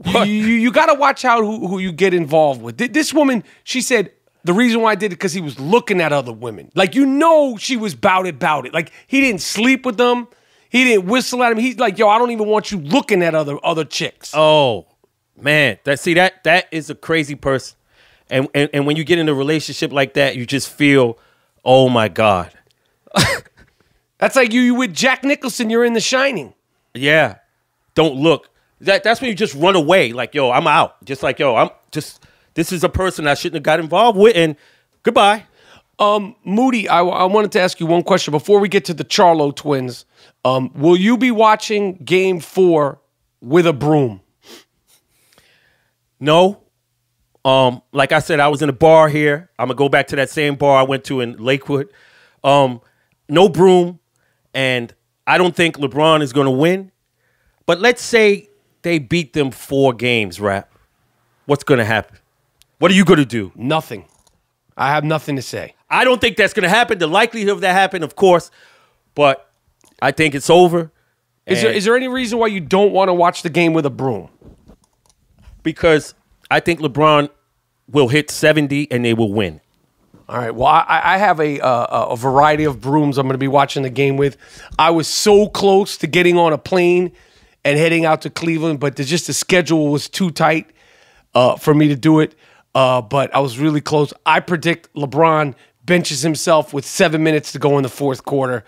You got to watch out who you get involved with. This woman, she said, the reason why I did it because he was looking at other women. Like, she was bout it. Like, he didn't sleep with them. He didn't whistle at him. He's like, yo, I don't even want you looking at other chicks. Oh, man. That is a crazy person. And when you get in a relationship like that, you just feel, oh, my God. That's like you with Jack Nicholson. You're in The Shining. Yeah. Don't look. That's when you just run away. Like, yo, I'm out. Just like, yo, this is a person I shouldn't have got involved with, and goodbye. Moody, I wanted to ask you one question before we get to the Charlo twins. Will you be watching Game 4 with a broom? No. Like I said, I was in a bar here. I'm going to go back to that same bar I went to in Lakewood. No broom, and I don't think LeBron is going to win. But let's say they beat them 4 games, Rap. What's going to happen? What are you going to do? Nothing. I have nothing to say. I don't think that's going to happen. The likelihood of that happening, of course, but I think it's over. Is there any reason why you don't want to watch the game with a broom? Because I think LeBron will hit 70 and they will win. All right. Well, I have a variety of brooms I'm going to be watching the game with. I was so close to getting on a plane and heading out to Cleveland, but the schedule was too tight for me to do it. But I was really close. I predict LeBron benches himself with 7 minutes to go in the fourth quarter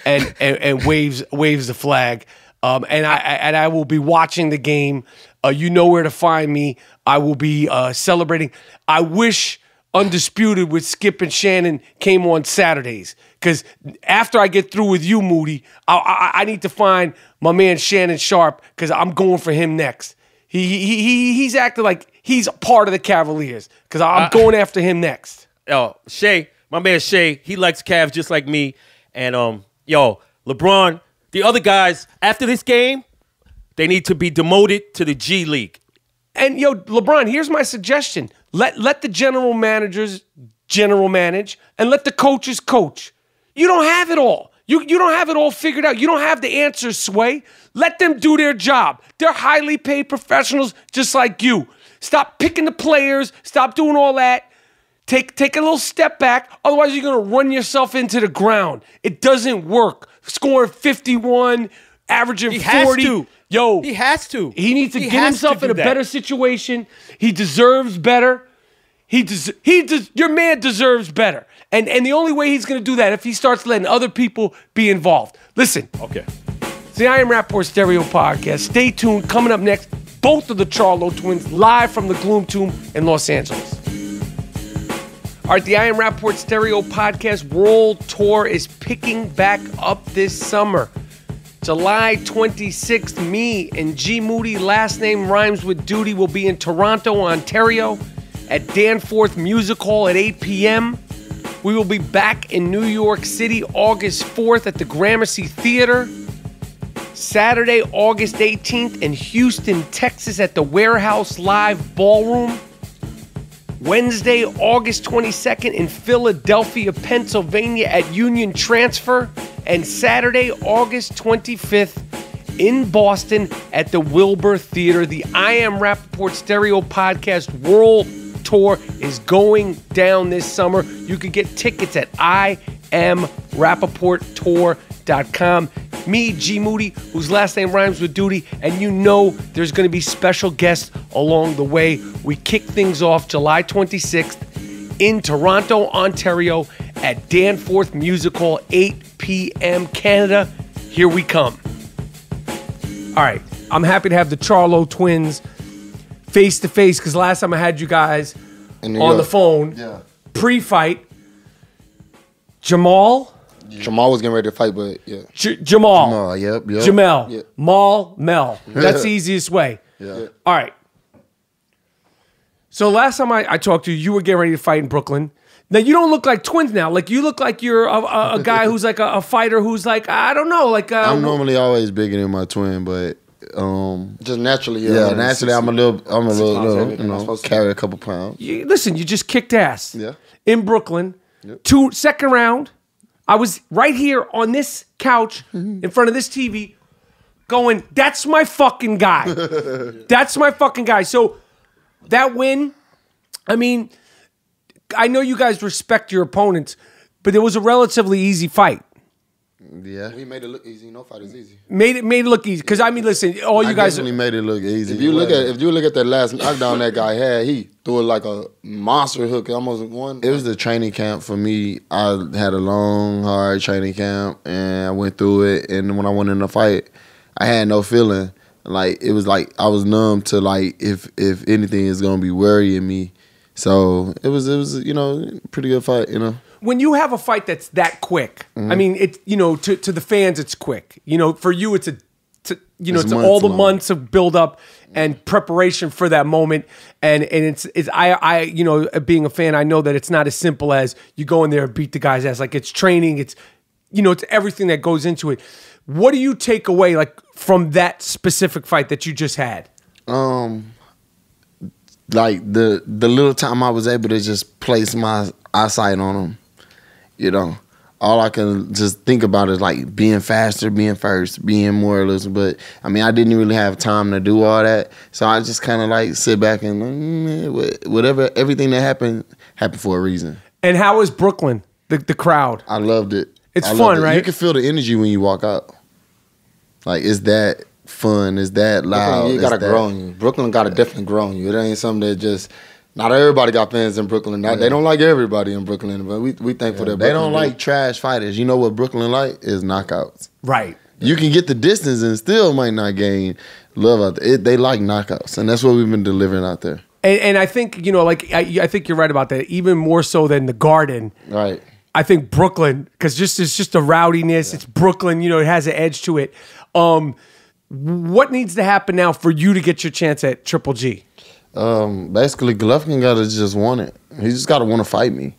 and waves the flag. And I will be watching the game. You know where to find me. I will be celebrating. I wish Undisputed with Skip and Shannon came on Saturdays, because after I get through with you, Moody, I need to find my man Shannon Sharp, because I'm going for him next. He's acting like he's part of the Cavaliers because I'm going after him next. Yo, Shay, my man Shay, he likes Cavs just like me. And yo, LeBron, the other guys after this game, they need to be demoted to the G League. And yo, LeBron, here's my suggestion: let the general managers general manage and let the coaches coach. You don't have it all. You don't have it all figured out. You don't have the answers, Sway. Let them do their job. They're highly paid professionals just like you. Stop picking the players. Stop doing all that. Take a little step back. Otherwise, you're going to run yourself into the ground. It doesn't work. Scoring 51, averaging 40. Has to. Yo. He has to. He needs to get himself in a better situation. He deserves better. Your man deserves better. And the only way he's going to do that if he starts letting other people be involved. Listen. Okay. It's the I Am Rapaport Stereo Podcast. Stay tuned. Coming up next, both of the Charlo twins live from the Gloom Tomb in Los Angeles. All right, the I Am Rapaport Stereo Podcast World Tour is picking back up this summer. July 26th, me and G Moody, last name rhymes with duty, will be in Toronto, Ontario at Danforth Music Hall at 8 p.m. We will be back in New York City August 4th at the Gramercy Theater. Saturday, August 18th in Houston, Texas at the Warehouse Live Ballroom. Wednesday, August 22nd in Philadelphia, Pennsylvania at Union Transfer. And Saturday, August 25th in Boston at the Wilbur Theater. The I Am Rapaport Stereo Podcast World Tour is going down this summer. You can get tickets at IamRapaportTour.com. Me, G Moody, whose last name rhymes with duty, and you know there's going to be special guests along the way. We kick things off July 26th in Toronto, Ontario at Danforth Music Hall, 8 p.m. Canada. Here we come. All right, I'm happy to have the Charlo twins face-to-face because last time I had you guys on the phone, pre-fight, Jermall was getting ready to fight, but yeah. Jermall. Yep. Jermell. Yep. Mel. That's the easiest way. Yeah. All right. So last time I talked to you, you were getting ready to fight in Brooklyn. Now, you don't look like twins now. Like, you look like you're a guy who's like a fighter who's like, I don't know. Like, I'm normally always bigger than my twin, but... just naturally, naturally, I'm a little, you know, carry a couple pounds. Listen, you just kicked ass. Yeah. In Brooklyn. Yep. Second round. I was right here on this couch in front of this TV going, that's my fucking guy. That's my fucking guy. So that win, I mean, I know you guys respect your opponents, but it was a relatively easy fight. Yeah, we made it look easy. No fight is easy. Made it look easy because I mean, listen, all you guys definitely made it look easy. If you look at that last knockdown that guy had, he threw it like a monster hook. It almost won. It was the training camp for me. I had a long, hard training camp, and I went through it. And when I went in the fight, I had no feeling. Like it was like I was numb to like if anything is gonna be worrying me. So it was you know, pretty good fight, you know. When you have a fight that's that quick, I mean, it's, you know, to the fans, it's quick. You know, for you, it's all the months of build up and preparation for that moment. And it's I you know, being a fan, I know that it's not as simple as you go in there and beat the guy's ass. Like, it's training, it's, you know, it's everything that goes into it. What do you take away, like, from that specific fight that you just had? Like the little time I was able to just place my eyesight on him. You know, all I can just think about is like being faster, being first, being more or less. But I mean, I didn't really have time to do all that, so I just kind of like sit back and whatever. Everything that happened for a reason. And how was Brooklyn? The crowd? I loved it. It's fun, right? You can feel the energy when you walk out. Like, it's that fun. It's that loud. You gotta grow on you. Brooklyn gotta definitely grow on you. It ain't something that just. Not everybody got fans in Brooklyn. They don't like everybody in Brooklyn, but we thankful that they don't like trash fighters. You know what Brooklyn like is knockouts. Right. You can get the distance and still might not gain love out there. They like knockouts, and that's what we've been delivering out there. And I think, you know, like I think you're right about that. Even more so than the Garden. Right. I think Brooklyn, because it's just a rowdiness. Yeah. It's Brooklyn. You know, it has an edge to it. What needs to happen now for you to get your chance at Triple G? Basically, Golovkin got to just want it. He just got to want to fight me.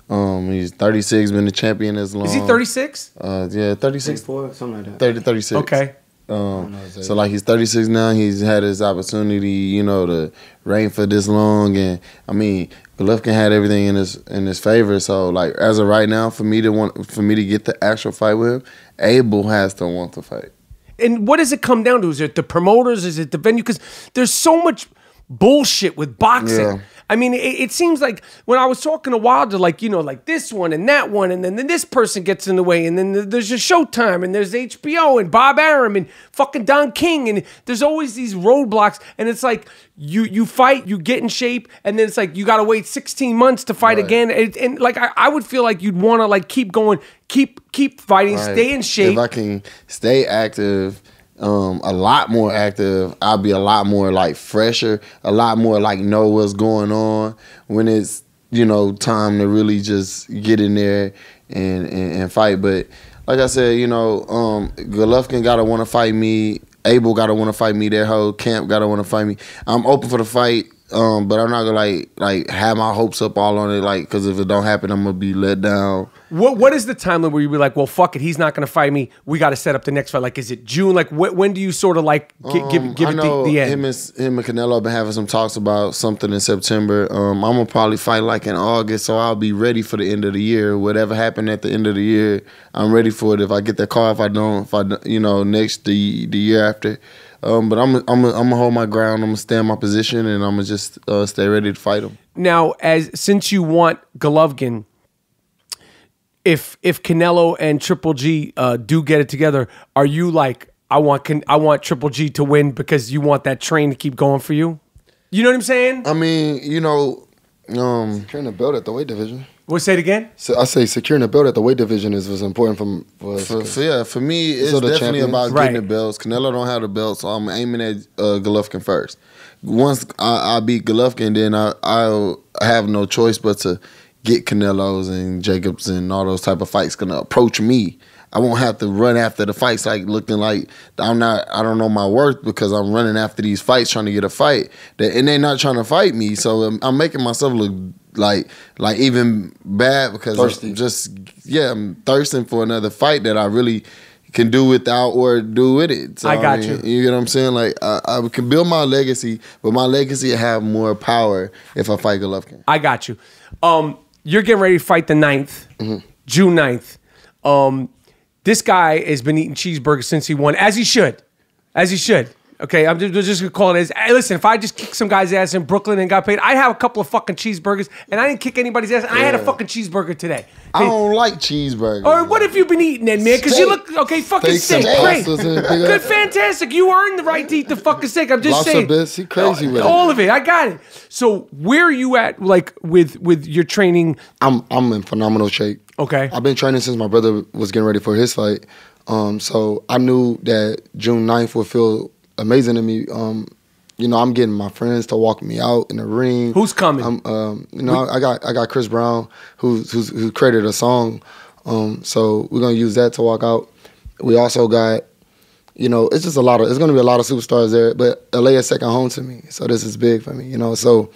He's 36, been the champion as long. Is he 36? Yeah, 36. 34, something like that. 30, 36. Okay. So like he's 36 now. He's had his opportunity, you know, to reign for this long, and I mean, Golovkin had everything in his favor. So like as of right now, for me to get the actual fight with him, Abel has to want to fight. And what does it come down to? Is it the promoters? Is it the venue? Because there's so much bullshit with boxing. Yeah. I mean, it seems like when I was talking to Wilder, like, you know, like this one and that one, and then this person gets in the way, and then there's a Showtime, and there's HBO, and Bob Arum, and fucking Don King, and there's always these roadblocks, and it's like you fight, you get in shape, and then it's like you got to wait 16 months to fight again, and like I would feel like you'd want to like keep going, keep fighting, stay in shape. If I can stay active, a lot more active, I'll be a lot more like fresher, a lot more like know what's going on when it's, you know, time to really just get in there and fight. But like I said, you know, Golovkin gotta want to fight me. Abel gotta want to fight me. Their whole camp gotta want to fight me. I'm open for the fight, but I'm not gonna like have my hopes up all on it, like, because if it don't happen, I'm gonna be let down. What is the timeline where you be like, well, fuck it, he's not going to fight me. We got to set up the next fight. Like, is it June? Like, when do you sort of like give it the end? Him and Canelo have been having some talks about something in September. I'm gonna probably fight like in August, so I'll be ready for the end of the year. Whatever happened at the end of the year, I'm ready for it. If I get that call, if I you know, next the year after. But I'm gonna hold my ground. I'm gonna stay in my position, and I'm gonna just stay ready to fight him. Now, since you want Golovkin, if Canelo and Triple G do get it together, are you like, I want Triple G to win because you want that train to keep going for you? You know what I'm saying? I mean, you know, Securing the belt at the weight division. We'll say it again. So I say securing the belt at the weight division was important for us. For me, it's definitely about getting the belts. Canelo don't have the belts, so I'm aiming at Golovkin first. Once I beat Golovkin, then I'll have no choice but to get Canelo's and Jacobs and all those type of fights gonna approach me. I won't have to run after the fights like looking like I don't know my worth because I'm running after these fights trying to get a fight. And they're not trying to fight me, so I'm making myself look like even bad because I'm thirsting for another fight that I really can do without or do with it. So, I got you. You get what I'm saying? Like I can build my legacy, but my legacy will have more power if I fight Golovkin. I got you. You're getting ready to fight the 9th, June 9th. This guy has been eating cheeseburgers since he won, as he should. Okay, I'm just gonna call it as. Hey, listen, if I just kicked some guy's ass in Brooklyn and got paid, I have a couple of fucking cheeseburgers, and I didn't kick anybody's ass. And I had a fucking cheeseburger today. I don't like cheeseburgers. Or what have you been eating then, man? Because you look fucking sick. Great, good, fantastic. You earned the right to eat the fucking steak. I'm just saying. Bits, he crazy with all of it. I got it. So where are you at, like with your training? I'm in phenomenal shape. Okay, I've been training since my brother was getting ready for his fight. So I knew that June 9th would feel amazing to me. You know, I'm getting my friends to walk me out in the ring. Who's coming? You know, I got Chris Brown who created a song. So we're gonna use that to walk out. We also got, you know, it's gonna be a lot of superstars there. But LA is second home to me, so this is big for me. You know, so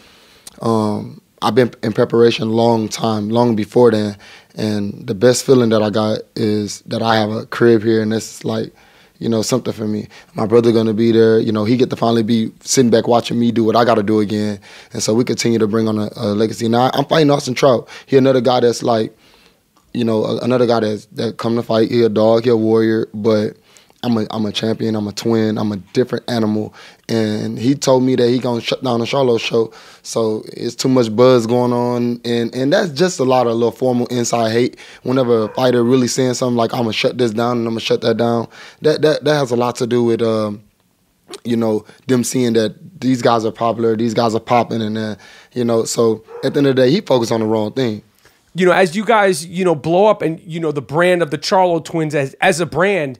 I've been in preparation long before then. And the best feeling that I got is that I have a crib here, and it's like, you know, something for me. My brother gonna be there. You know, he get to finally be sitting back watching me do what I gotta do again. And so we continue to bring on a legacy. Now I'm fighting Austin Trout. He another guy that's like, you know, another guy that come to fight. He a dog, he a warrior, but I'm a champion, I'm a twin, I'm a different animal. And he told me that he gonna shut down the Charlo show. So it's too much buzz going on. And that's just a lot of little formal inside hate. Whenever a fighter really saying something like, I'm gonna shut this down and I'm gonna shut that down, that has a lot to do with, you know, them seeing that these guys are popular, these guys are popping, and you know, so at the end of the day, he focused on the wrong thing. You know, as you guys, you know, blow up and, you know, the brand of the Charlo twins as a brand,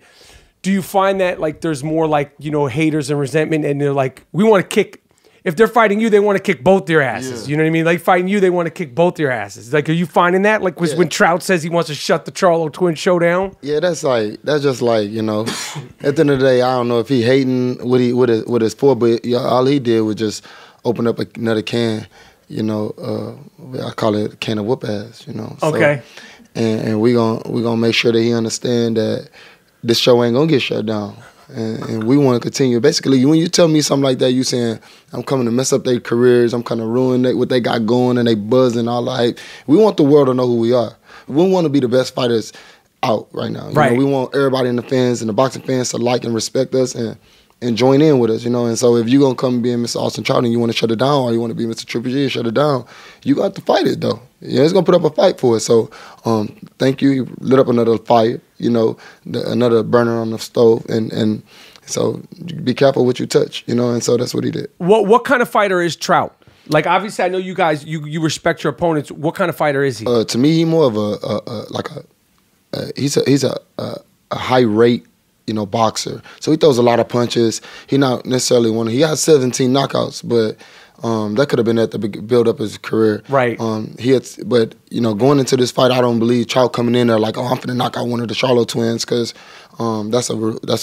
do you find that like there's more like, you know, haters and resentment, and they're like, we want to kick, if they're fighting you, they want to kick both their asses. You know what I mean? Like fighting you, they want to kick both their asses. Like, are you finding that? Like when Trout says he wants to shut the Charlo twin showdown? Yeah, that's just like, you know, at the end of the day, I don't know if he hating what his for, but all he did was just open up another can, you know, I call it a can of whoop ass, you know. Okay. So, and we gonna make sure that he understand that this show ain't gonna get shut down. And we want to continue. Basically, when you tell me something like that, you saying, I'm coming to mess up their careers, I'm kind of ruin what they got going, and they buzzing all that. We want the world to know who we are. We want to be the best fighters out right now. You know, we want everybody in the fans and the boxing fans to like and respect us and join in with us, you know. And so if you're going to come being Mr. Austin Trout and you want to shut it down, or you want to be Mr. Triple G and shut it down, you got to fight it, though. Yeah, it's going to put up a fight for it. So thank you. You lit up another fire, you know, another burner on the stove. And so be careful what you touch, you know, and so that's what he did. What kind of fighter is Trout? Like, obviously, I know you guys, you respect your opponents. What kind of fighter is he? To me, he's more of he's a high rate, you know, boxer. So he throws a lot of punches. He not necessarily he has 17 knockouts, but that could have been at the build up his career. Right. But you know, going into this fight, I don't believe Trout coming in there like, oh, I'm finna knock out one of the Charlo twins, because that's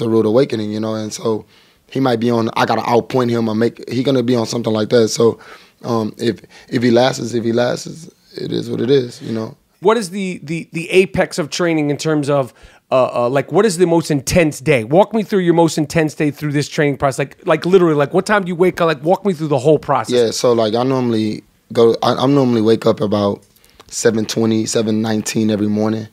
a rude awakening, you know. And so he might be on, I gotta outpoint him or he gonna be on something like that. So if he lasts, it is what it is, you know. What is the apex of training in terms of like, what is the most intense day? Walk me through your most intense day through this training process. Like literally, like what time do you wake up? Like walk me through the whole process. Yeah, so like I normally wake up about 7:20, 7:19 every morning.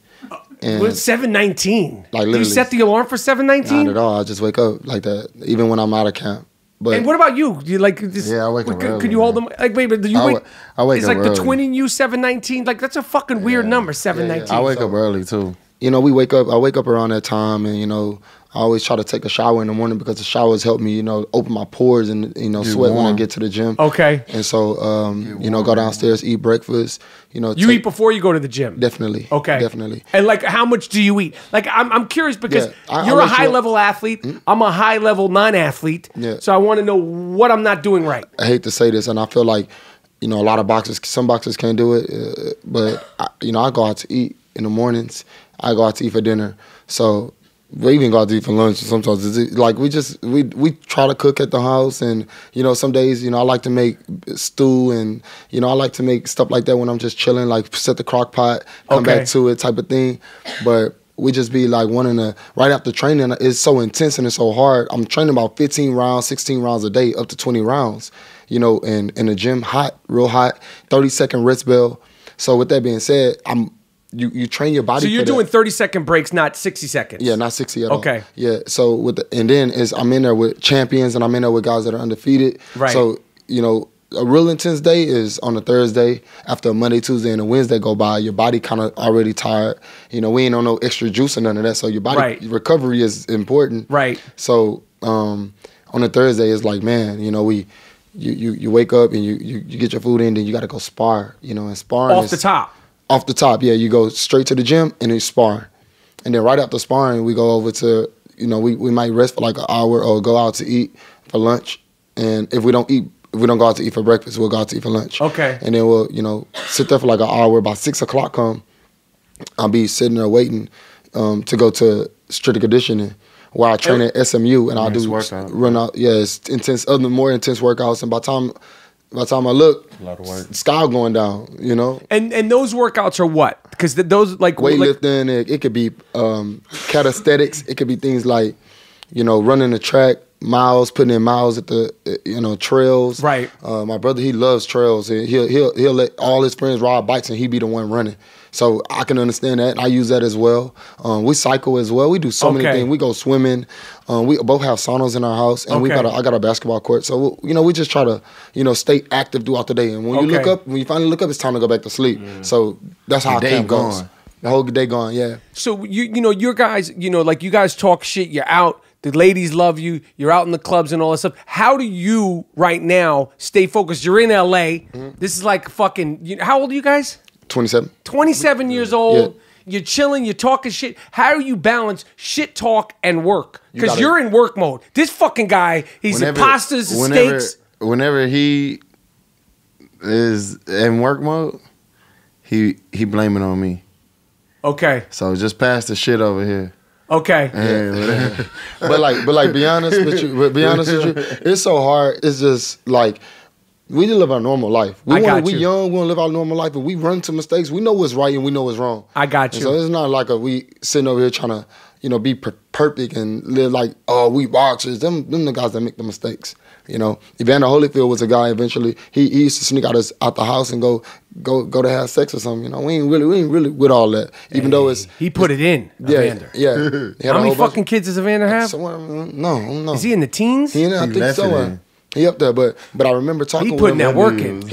And 7:19? Like literally. Do you set the alarm for 7:19? Not at all. I just wake up like that, even when I'm out of camp. But and what about you? Do you like this? Yeah, I wake up early. Could you hold them? Like, wait, but do you wake? I wake it's up like early. the twin in you 7:19. Like that's a fucking weird number. 7:19. I wake up early too. You know, I wake up around that time, and you know, I always try to take a shower in the morning because the showers help me, you know, open my pores and, you know, sweat when I get to the gym. Okay. And so, you know, go downstairs, eat breakfast. You know, you eat before you go to the gym. Definitely. Okay. Definitely. And like, how much do you eat? Like, I'm curious because you're a high level athlete. I'm a high level non-athlete. Yeah. So I want to know what I'm not doing right. I hate to say this, and I feel like, you know, a lot of boxers, some boxers can't do it, but you know, I go out to eat in the mornings. I go out to eat for dinner. So we even go out to eat for lunch sometimes. Like we try to cook at the house, and you know, some days, you know, I like to make stew, and you know, I like to make stuff like that when I'm just chilling, like set the crock pot, come back to it type of thing. But we just be like wanting to, right after training, it's so intense and it's so hard. I'm training about 15 rounds, 16 rounds a day, up to 20 rounds, you know, in the gym, hot, real hot, 30-second rest bell. So with that being said, you train your body. So you're doing 30-second breaks, not 60 seconds. Yeah, not 60 at all. Okay. Yeah. So and then I'm in there with champions, and I'm in there with guys that are undefeated. Right. So you know, a real intense day is on a Thursday. After a Monday, Tuesday, and a Wednesday go by, your body kind of already tired. You know, we ain't on no extra juice or none of that. So your body recovery is important. Right. So on a Thursday, it's like, man, you know, you wake up and you get your food in, then you got to go spar. You know, and sparring off the top. Off the top, yeah. You go straight to the gym and you spar. And then right after sparring, we go over to, you know, we might rest for like an hour or go out to eat for lunch. And if we don't go out to eat for breakfast, we'll go out to eat for lunch. Okay. And then we'll, you know, sit there for like an hour. About 6 o'clock come, I'll be sitting there waiting to go to strict conditioning, where I train at SMU, and I'll do run out. Yeah, it's intense, more intense workouts. And by the time I look, a lot of work. Sky going down, you know. And those workouts are what? Because those like weightlifting. It could be calisthenics. It could be things like, you know, running the track, miles, putting in miles at the, you know, trails. Right. My brother, he loves trails. He'll let all his friends ride bikes, and he be the one running. So I can understand that. I use that as well. We cycle as well. We do so many things. We go swimming. We both have saunas in our house, and I got a basketball court. So you know, we just try to, you know, stay active throughout the day. And when you finally look up, it's time to go back to sleep. So that's how our camp goes. The whole day gone. Yeah. So you know, your guys, you know, like you guys talk shit. You're out. The ladies love you. You're out in the clubs and all that stuff. How do you right now stay focused? You're in LA. This is like fucking. How old are you guys? 27. 27 years old. Yeah. You're chilling. You're talking shit. How do you balance shit talk and work? Because you're in work mode. This fucking guy, he's pastas, steaks. whenever he is in work mode, he blame it on me. Okay. So just pass the shit over here. Okay. Yeah. but like, be honest with you. It's so hard. It's just like we just live our normal life. We young. We want to live our normal life, and we run to mistakes. We know what's right and we know what's wrong. I got you. And so it's not like we sitting over here trying to, be perfect and live like, oh, we boxers. Them the guys that make the mistakes. Evander Holyfield was a guy. Eventually, he used to sneak out the house and go to have sex or something. We ain't really with all that. Even though he put it in. Evander. Yeah. How many fucking kids does Evander have? No. Is he in the teens? I think so. He up there, but I remember talking. He with putting him. that work in.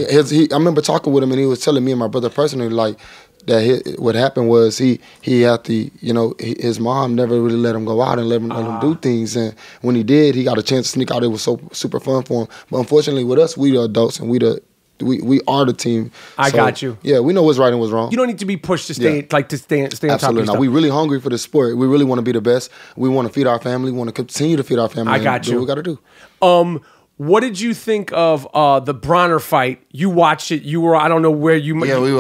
I remember talking with him, and he was telling me and my brother personally, like that. What happened was he had to, his mom never really let him go out and let him do things, and when he did, he got a chance to sneak out. It was so super fun for him. But unfortunately, with us, we the adults, and we are the team. I got you. Yeah, we know what's right and what's wrong. You don't need to be pushed to stay on top of Absolutely your not. stuff. We really hungry for the sport. We really want to be the best. We want to feed our family. We want to continue to feed our family. I got you. Do what we got to do. What did you think of the Broner fight? You watched it. You were, I don't know where you. Yeah, we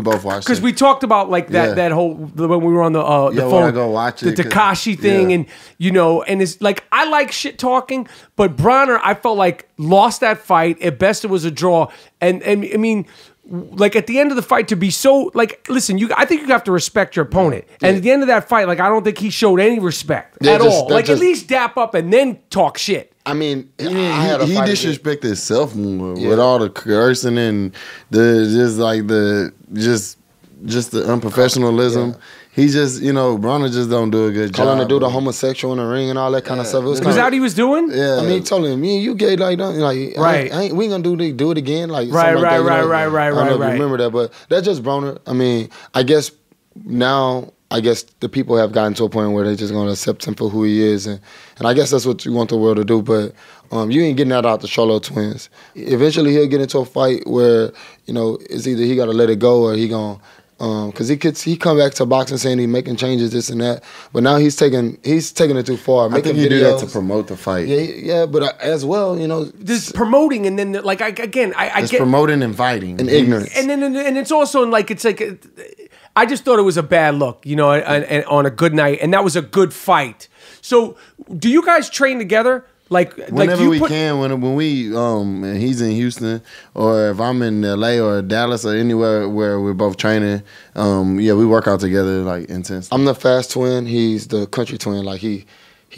both watched it. Because we talked about like that whole when we were on the phone. I go watch it, the Tekashi thing, and and it's like I like shit talking, but Broner I felt like lost that fight. At best, it was a draw, and I mean. Like at the end of the fight, to be so like, listen, I think you have to respect your opponent. And at the end of that fight, like I don't think he showed any respect at all. Like at least dap up and then talk shit. I mean, he disrespected himself more with all the cursing and the unprofessionalism. Yeah. He just, Broner just don't do a good job. Calling the dude a homosexual in the ring and all that kind of stuff. Was that what he was doing? Yeah. I mean, he told him, me and you gay, like, right. we ain't gonna do it again. Like, right. I don't know if you remember that, but that's just Broner. I mean, I guess now, the people have gotten to a point where they're just gonna accept him for who he is, and I guess that's what you want the world to do. But you ain't getting that out the Charlo twins. Eventually, he'll get into a fight where it's either he got to let it go or he gonna. Because he come back to boxing saying he's making changes, this and that, but now he's taking it too far. I think he do that to promote the fight. Yeah, but as well, this promoting and then like I get promoting and fighting and ignorance, and then and it's also like I just thought it was a bad look, and on a good night, and that was a good fight. So, do you guys train together? Like whenever we can, when we he's in Houston or if I'm in LA or Dallas or anywhere where we're both training, we work out together like intense. I'm the fast twin. He's the country twin. Like he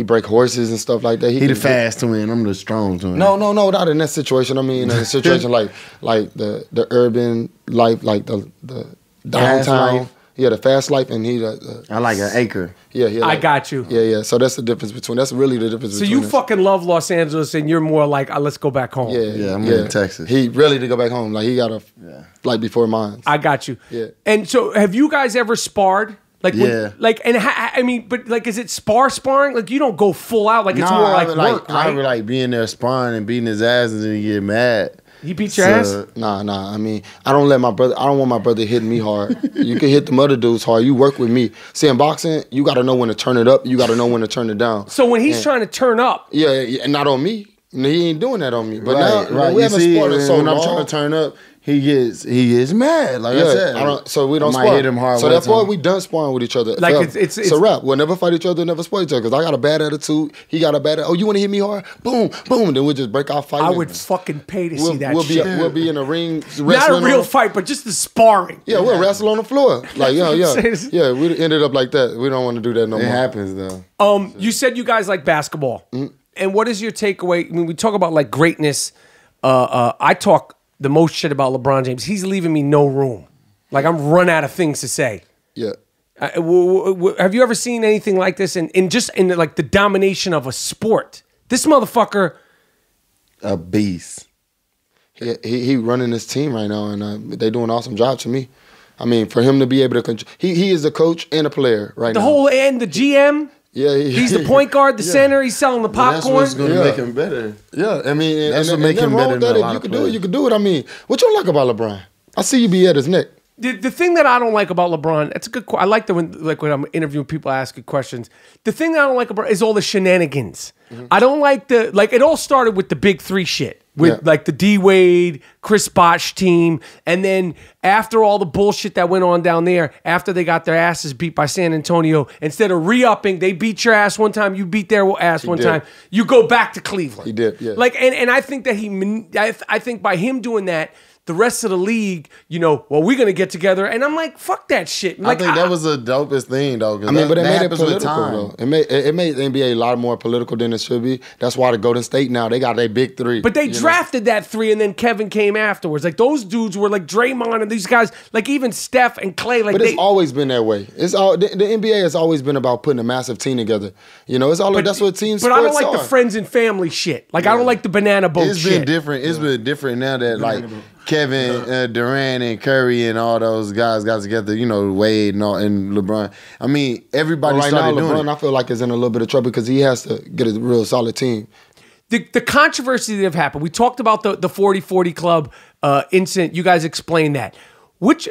break horses and stuff like that. He the fast twin. I'm the strong twin. No, not in that situation. I mean, in a situation like the urban life, like the downtown. Yeah, the fast life, and I like an acre. Yeah. I got you. Yeah. So that's the difference between. That's really the difference. So between you fucking love Los Angeles, and you're more like, let's go back home. Yeah. I'm in Texas. He really to go back home. Like he got a flight before mine. I got you. Yeah. And so, have you guys ever sparred? Like, yeah. But like, is it sparring? Like, you don't go full out. Like, it's more like work, right? I would like being there sparring and beating his ass and then he get mad. He beat your ass? Nah. I mean, I don't want my brother hitting me hard. You can hit them other dudes hard. You work with me. See, in boxing, you got to know when to turn it up. You got to know when to turn it down. So when he's trying to turn up. Yeah, not on me. He ain't doing that on me. But right. we haven't sparred so when long. I'm trying to turn up, he gets mad. Like I said, so we don't might spar. Hit him hard so that part we done sparring with each other. Like it's a wrap. We'll never fight each other. Never spar each other. Because I got a bad attitude. He got a bad. Oh, you want to hit me hard? Boom, boom. Then we'll just break our fight. I would fucking pay to see that. We'll be in a ring. Not a real fight, but just the sparring. Yeah, we'll wrestle on the floor. Like yeah. We ended up like that. We don't want to do that no more. It happens though. You said you guys like basketball, and what is your takeaway? I mean, we talk about like greatness. I talk the most shit about LeBron James. He's leaving me no room. Like I'm run out of things to say. Yeah. Have you ever seen anything like this? In just like the domination of a sport, this motherfucker, a beast. He running his team right now, and they doing an awesome job to me. I mean, for him to be able to control, he is a coach and a player right now. The whole and the GM. Yeah, he's the point guard, the center. He's selling the popcorn. That's what's going to make him better. Yeah, I mean, that's what make him better than a lot of players. You can do it. I mean, what you like about LeBron? I see you be at his neck. The thing that I don't like about LeBron, it's a good. I like when I'm interviewing people asking questions. The thing that I don't like about is all the shenanigans. I don't like it all started with the big three shit. with like the D Wade, Chris Bosh team, and then after all the bullshit that went on down there, after they got their asses beat by San Antonio, instead of re-upping, they beat your ass one time, you beat their ass one time, you go back to Cleveland. He did, yeah. Like, and I think that I think by him doing that, the rest of the league, you know, well, we're gonna get together, and I'm like, fuck that shit. Like, I think that was the dopest thing, though. I mean, but it made it political, though. It made the NBA a lot more political than it should be. That's why the Golden State now, they got their big three. But they drafted that three, and then Kevin came afterwards. Like, those dudes were like Draymond and these guys, like even Steph and Clay. Like, but it's always been that way. It's all the NBA has always been about putting a massive team together. You know, it's all that's what team sports are. But I don't like the friends and family shit. Like, I don't like the banana boat shit. It's been different. It's been different now that like Kevin Durant and Curry and all those guys got together, you know, Wade and LeBron. I mean, everybody started doing LeBron, I feel like, is in a little bit of trouble because he has to get a real solid team. The controversy that have happened, we talked about the 40-40 club incident. You guys explained that.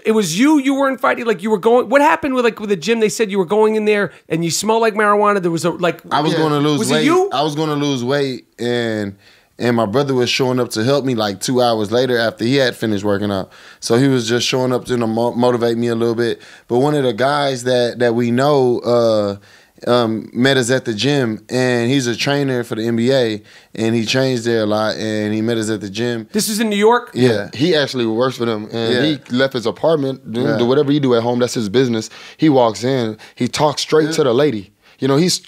It was you weren't fighting, like you were going, what happened with the gym? They said you were going in there and you smelled like marijuana. There was I was going to lose weight. Was it you? I was going to lose weight and my brother was showing up to help me like 2 hours later after he had finished working out. So he was just showing up to motivate me a little bit. But one of the guys that we know met us at the gym, and he's a trainer for the NBA, and he trains there a lot, and he met us at the gym. This is in New York? Yeah. He actually works for them, and he left his apartment, do whatever he do at home, that's his business. He walks in, he talks straight to the lady. You know, he's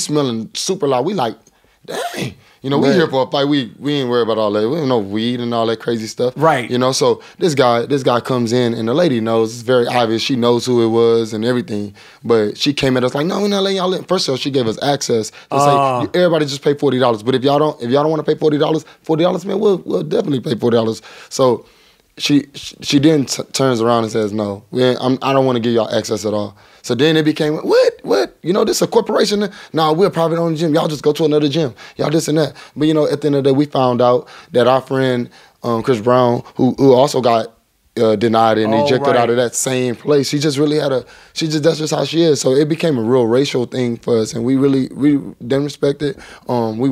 smelling super loud. We like, dang. You know, we here for a fight. We ain't worried about all that. We don't know weed and all that crazy stuff. Right. You know, so this guy comes in, and the lady knows. It's very obvious. She knows who it was and everything. But she came at us like, no, we're not letting y'all in. First of all, she gave us access to say, everybody just pay $40. But if y'all don't want to pay $40, man, we'll definitely pay $40. So she then turns around and says, no, I don't want to give y'all access at all. So then it became, what? You know, this is a corporation. No, we're a private-owned gym. Y'all just go to another gym. Y'all this and that. But, you know, at the end of the day, we found out that our friend, Chris Brown, who also got denied and ejected out of that same place. She just really that's just how she is. So it became a real racial thing for us, and we didn't respect it. We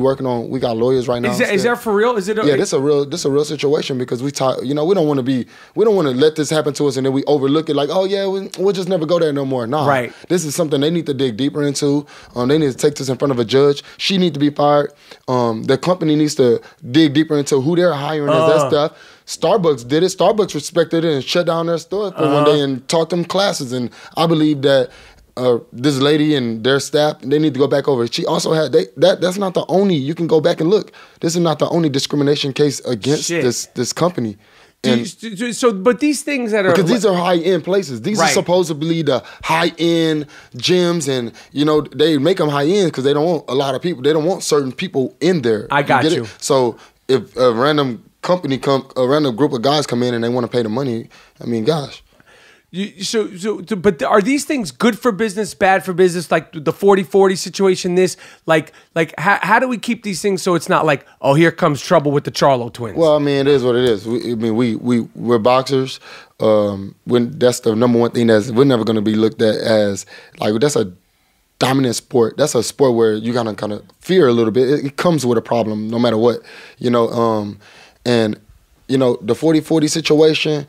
got lawyers right now. Is that for real? Is it? This a real situation because we don't want to let this happen to us and then we overlook it like, oh yeah, we'll just never go there no more. Nah, right. This is something they need to dig deeper into. They need to take this in front of a judge. She needs to be fired. The company needs to dig deeper into who they're hiring as that stuff. Starbucks did it. Starbucks respected it and shut down their store for one day and taught them classes. And I believe that this lady and their staff, they need to go back over it. She also had that's not the only. You can go back and look. This is not the only discrimination case against this company. But these things that are because these are high-end places. These are supposedly the high-end gyms, and you know they make them high-end because they don't want a lot of people. They don't want certain people in there. I got you. So if a random company a random group of guys come in and they want to pay the money, I mean, gosh. But are these things good for business, bad for business? Like the 40-40 situation, how do we keep these things so it's not like, oh, here comes trouble with the Charlo twins? Well, I mean, it is what it is. We're boxers. When that's the number one thing we're never going to be looked at as like that's a dominant sport. That's a sport where you gotta kind of fear a little bit. It comes with a problem no matter what, you know. And you know the 40-40 situation.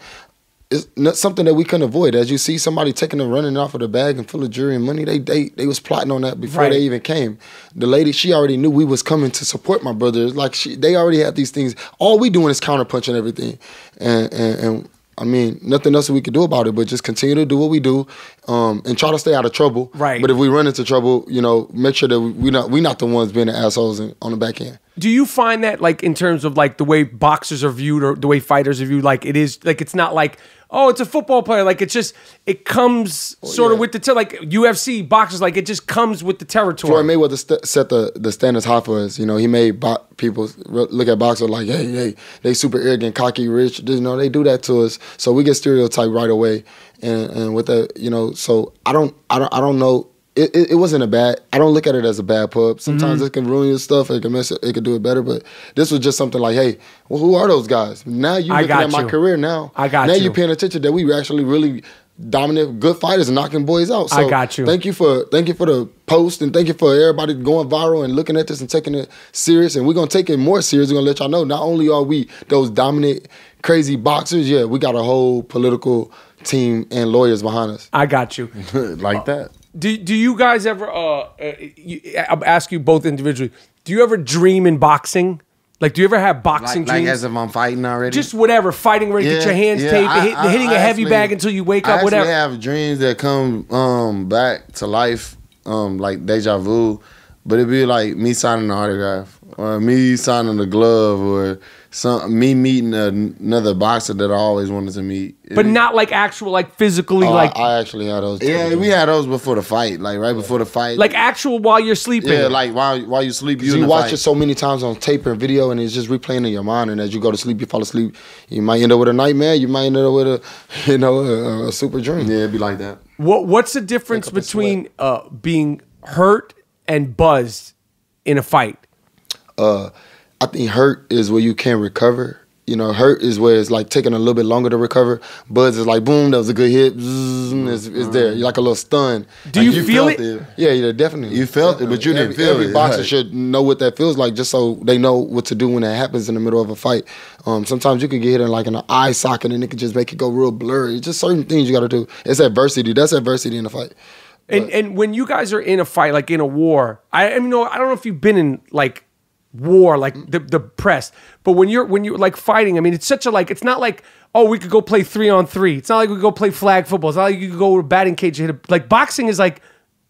It's not something that we couldn't avoid. As you see somebody taking and running off of the bag and full of jewelry and money, they was plotting on that before they even came. The lady, she already knew we was coming to support my brothers. Like they already had these things. All we doing is counterpunching everything. And I mean, nothing else we could do about it, but just continue to do what we do, and try to stay out of trouble. Right. But if we run into trouble, you know, make sure that we not the ones being the assholes on the back end. Do you find that, like, in terms of like the way boxers are viewed or the way fighters are viewed, like it is, like it's not like, oh, it's a football player, like it's just, it comes sort of with the like UFC boxers, like it just comes with the territory. Floyd Mayweather set the standards high for us. You know, he made people look at boxers like, hey, they super arrogant, cocky, rich. You know, they do that to us, so we get stereotyped right away. And with that, you know, so I don't know. It wasn't a bad. I don't look at it as a bad pub. Sometimes it can ruin your stuff. It can mess it. It can do it better. But this was just something like, hey, well, who are those guys? Now you looking at my career now. I got now you. You're paying attention that we actually really dominant, good fighters and knocking boys out. So I got you. Thank you for the post, and thank you for everybody going viral and looking at this and taking it serious. And we're gonna take it more serious. We're gonna let y'all know not only are we those dominant, crazy boxers, yeah, we got a whole political team and lawyers behind us. I got you. Like that. Do you guys ever? I'll ask you both individually. Do you ever dream in boxing? Like, do you ever have boxing Like dreams? as if I'm fighting already? Just whatever, fighting where you get your hands taped, hitting a heavy bag until you wake up, whatever. I have dreams that come back to life, like deja vu, but it'd be like me signing an autograph, or me signing a glove, or me meeting another boxer that I always wanted to meet. But not like actual, like physically, like... I actually had those. Yeah, we had those before the fight, like right before the fight. Like actual while you're sleeping. Yeah, like while you sleep, You watch it so many times on tape and video, and it's just replaying in your mind. And as you go to sleep, you fall asleep. You might end up with a nightmare. You might end up with a super dream. Yeah, it'd be like that. What's the difference between being hurt and buzzed in a fight? I think hurt is where you can't recover. Hurt is where it's like taking a little bit longer to recover. Buzz is like, boom, that was a good hit. It's there. You're like a little stun. Do you feel it? Yeah, definitely. You felt it, but you didn't feel it. Every boxer should know what that feels like, just so they know what to do when that happens in the middle of a fight. Sometimes you can get hit in like an eye socket, and it can just make it go real blurry. It's just certain things you got to do. It's adversity. That's adversity in a fight. And when you guys are in a fight, like in a war, I don't know if you've been in like war, like the press, but when you're like fighting, I mean, it's such a like, it's not like, oh, we could go play 3-on-3. It's not like we could go play flag football. It's not like you could go to a batting cage and hit it. Like boxing is like,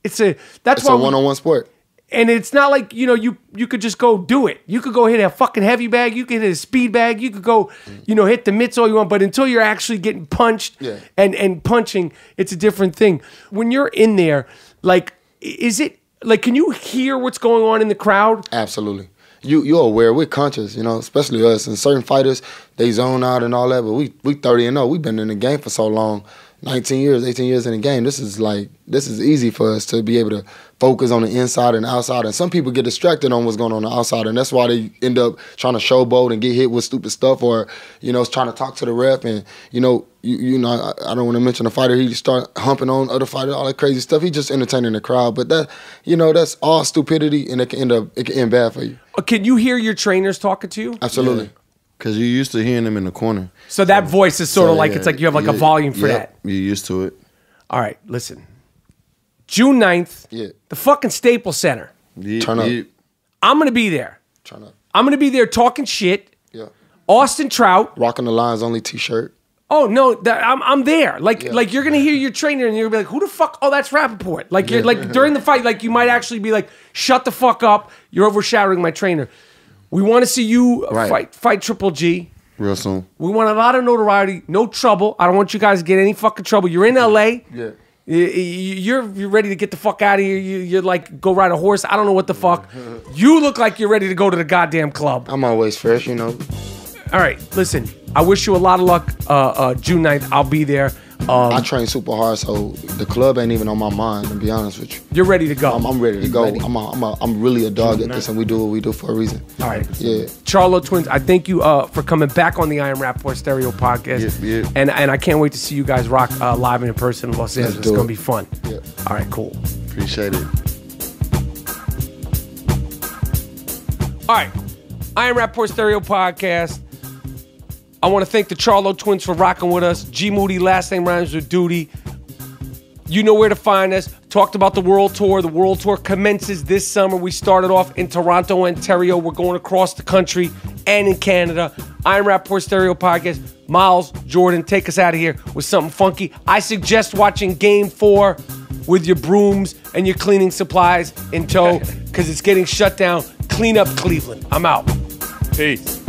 it's a one-on-one sport. And it's not like, you could just go do it. You could go hit a fucking heavy bag. You could hit a speed bag. You could go, hit the mitts all you want. But until you're actually getting punched and punching, it's a different thing. When you're in there, like, is it, like, can you hear what's going on in the crowd? Absolutely. You're aware. We're conscious, especially us. And certain fighters, they zone out and all that. But we 30-0. We've been in the game for so long. 19 years, 18 years in the game. This is easy for us to be able to focus on the inside and outside. And some people get distracted on what's going on the outside, and that's why they end up trying to showboat and get hit with stupid stuff, or trying to talk to the ref. And I don't want to mention a fighter. He start humping on other fighters, all that crazy stuff. He just entertaining the crowd. But that that's all stupidity, and it can end bad for you. Can you hear your trainers talking to you? Absolutely. Yeah. Because you're used to hearing them in the corner. So that voice is sort of like, it's like you have like a volume for that. You're used to it. All right, listen. June 9th, the fucking Staples Center. Turn up. I'm going to be there. Turn up. I'm going to be there talking shit. Yeah. Austin Trout. Rocking the Lions Only t-shirt. Oh, no, I'm there. Like you're going to hear your trainer and you're going to be like, who the fuck? Oh, that's Rapaport. Like, you're like, during the fight, like, you might actually be like, shut the fuck up. You're overshadowing my trainer. We want to see you fight Triple G. Real soon. We want a lot of notoriety, no trouble. I don't want you guys to get any fucking trouble. You're in LA. Yeah. You're ready to get the fuck out of here. You're like, go ride a horse. I don't know what the fuck. You look like you're ready to go to the goddamn club. I'm always fresh, All right, listen. I wish you a lot of luck. June 9th, I'll be there. I train super hard, so the club ain't even on my mind, to be honest with you. You're ready to go. I'm ready to go. I'm really a dog at this, and we do what we do for a reason. All right. Yeah. Charlo Twins, I thank you for coming back on the I Am Rapaport Stereo podcast. Yeah. And I can't wait to see you guys rock live and in person in Los Angeles. It's going to be fun. Yeah. All right, cool. Appreciate it. All right. I Am Rapaport Stereo podcast. I want to thank the Charlo Twins for rocking with us. G Moody, last name rhymes with duty. You know where to find us. Talked about the World Tour. The World Tour commences this summer. We started off in Toronto, Ontario. We're going across the country and in Canada. I Am Rapaport Stereo podcast. Miles, Jordan, take us out of here with something funky. I suggest watching Game 4 with your brooms and your cleaning supplies in tow because it's getting shut down. Clean up Cleveland. I'm out. Peace.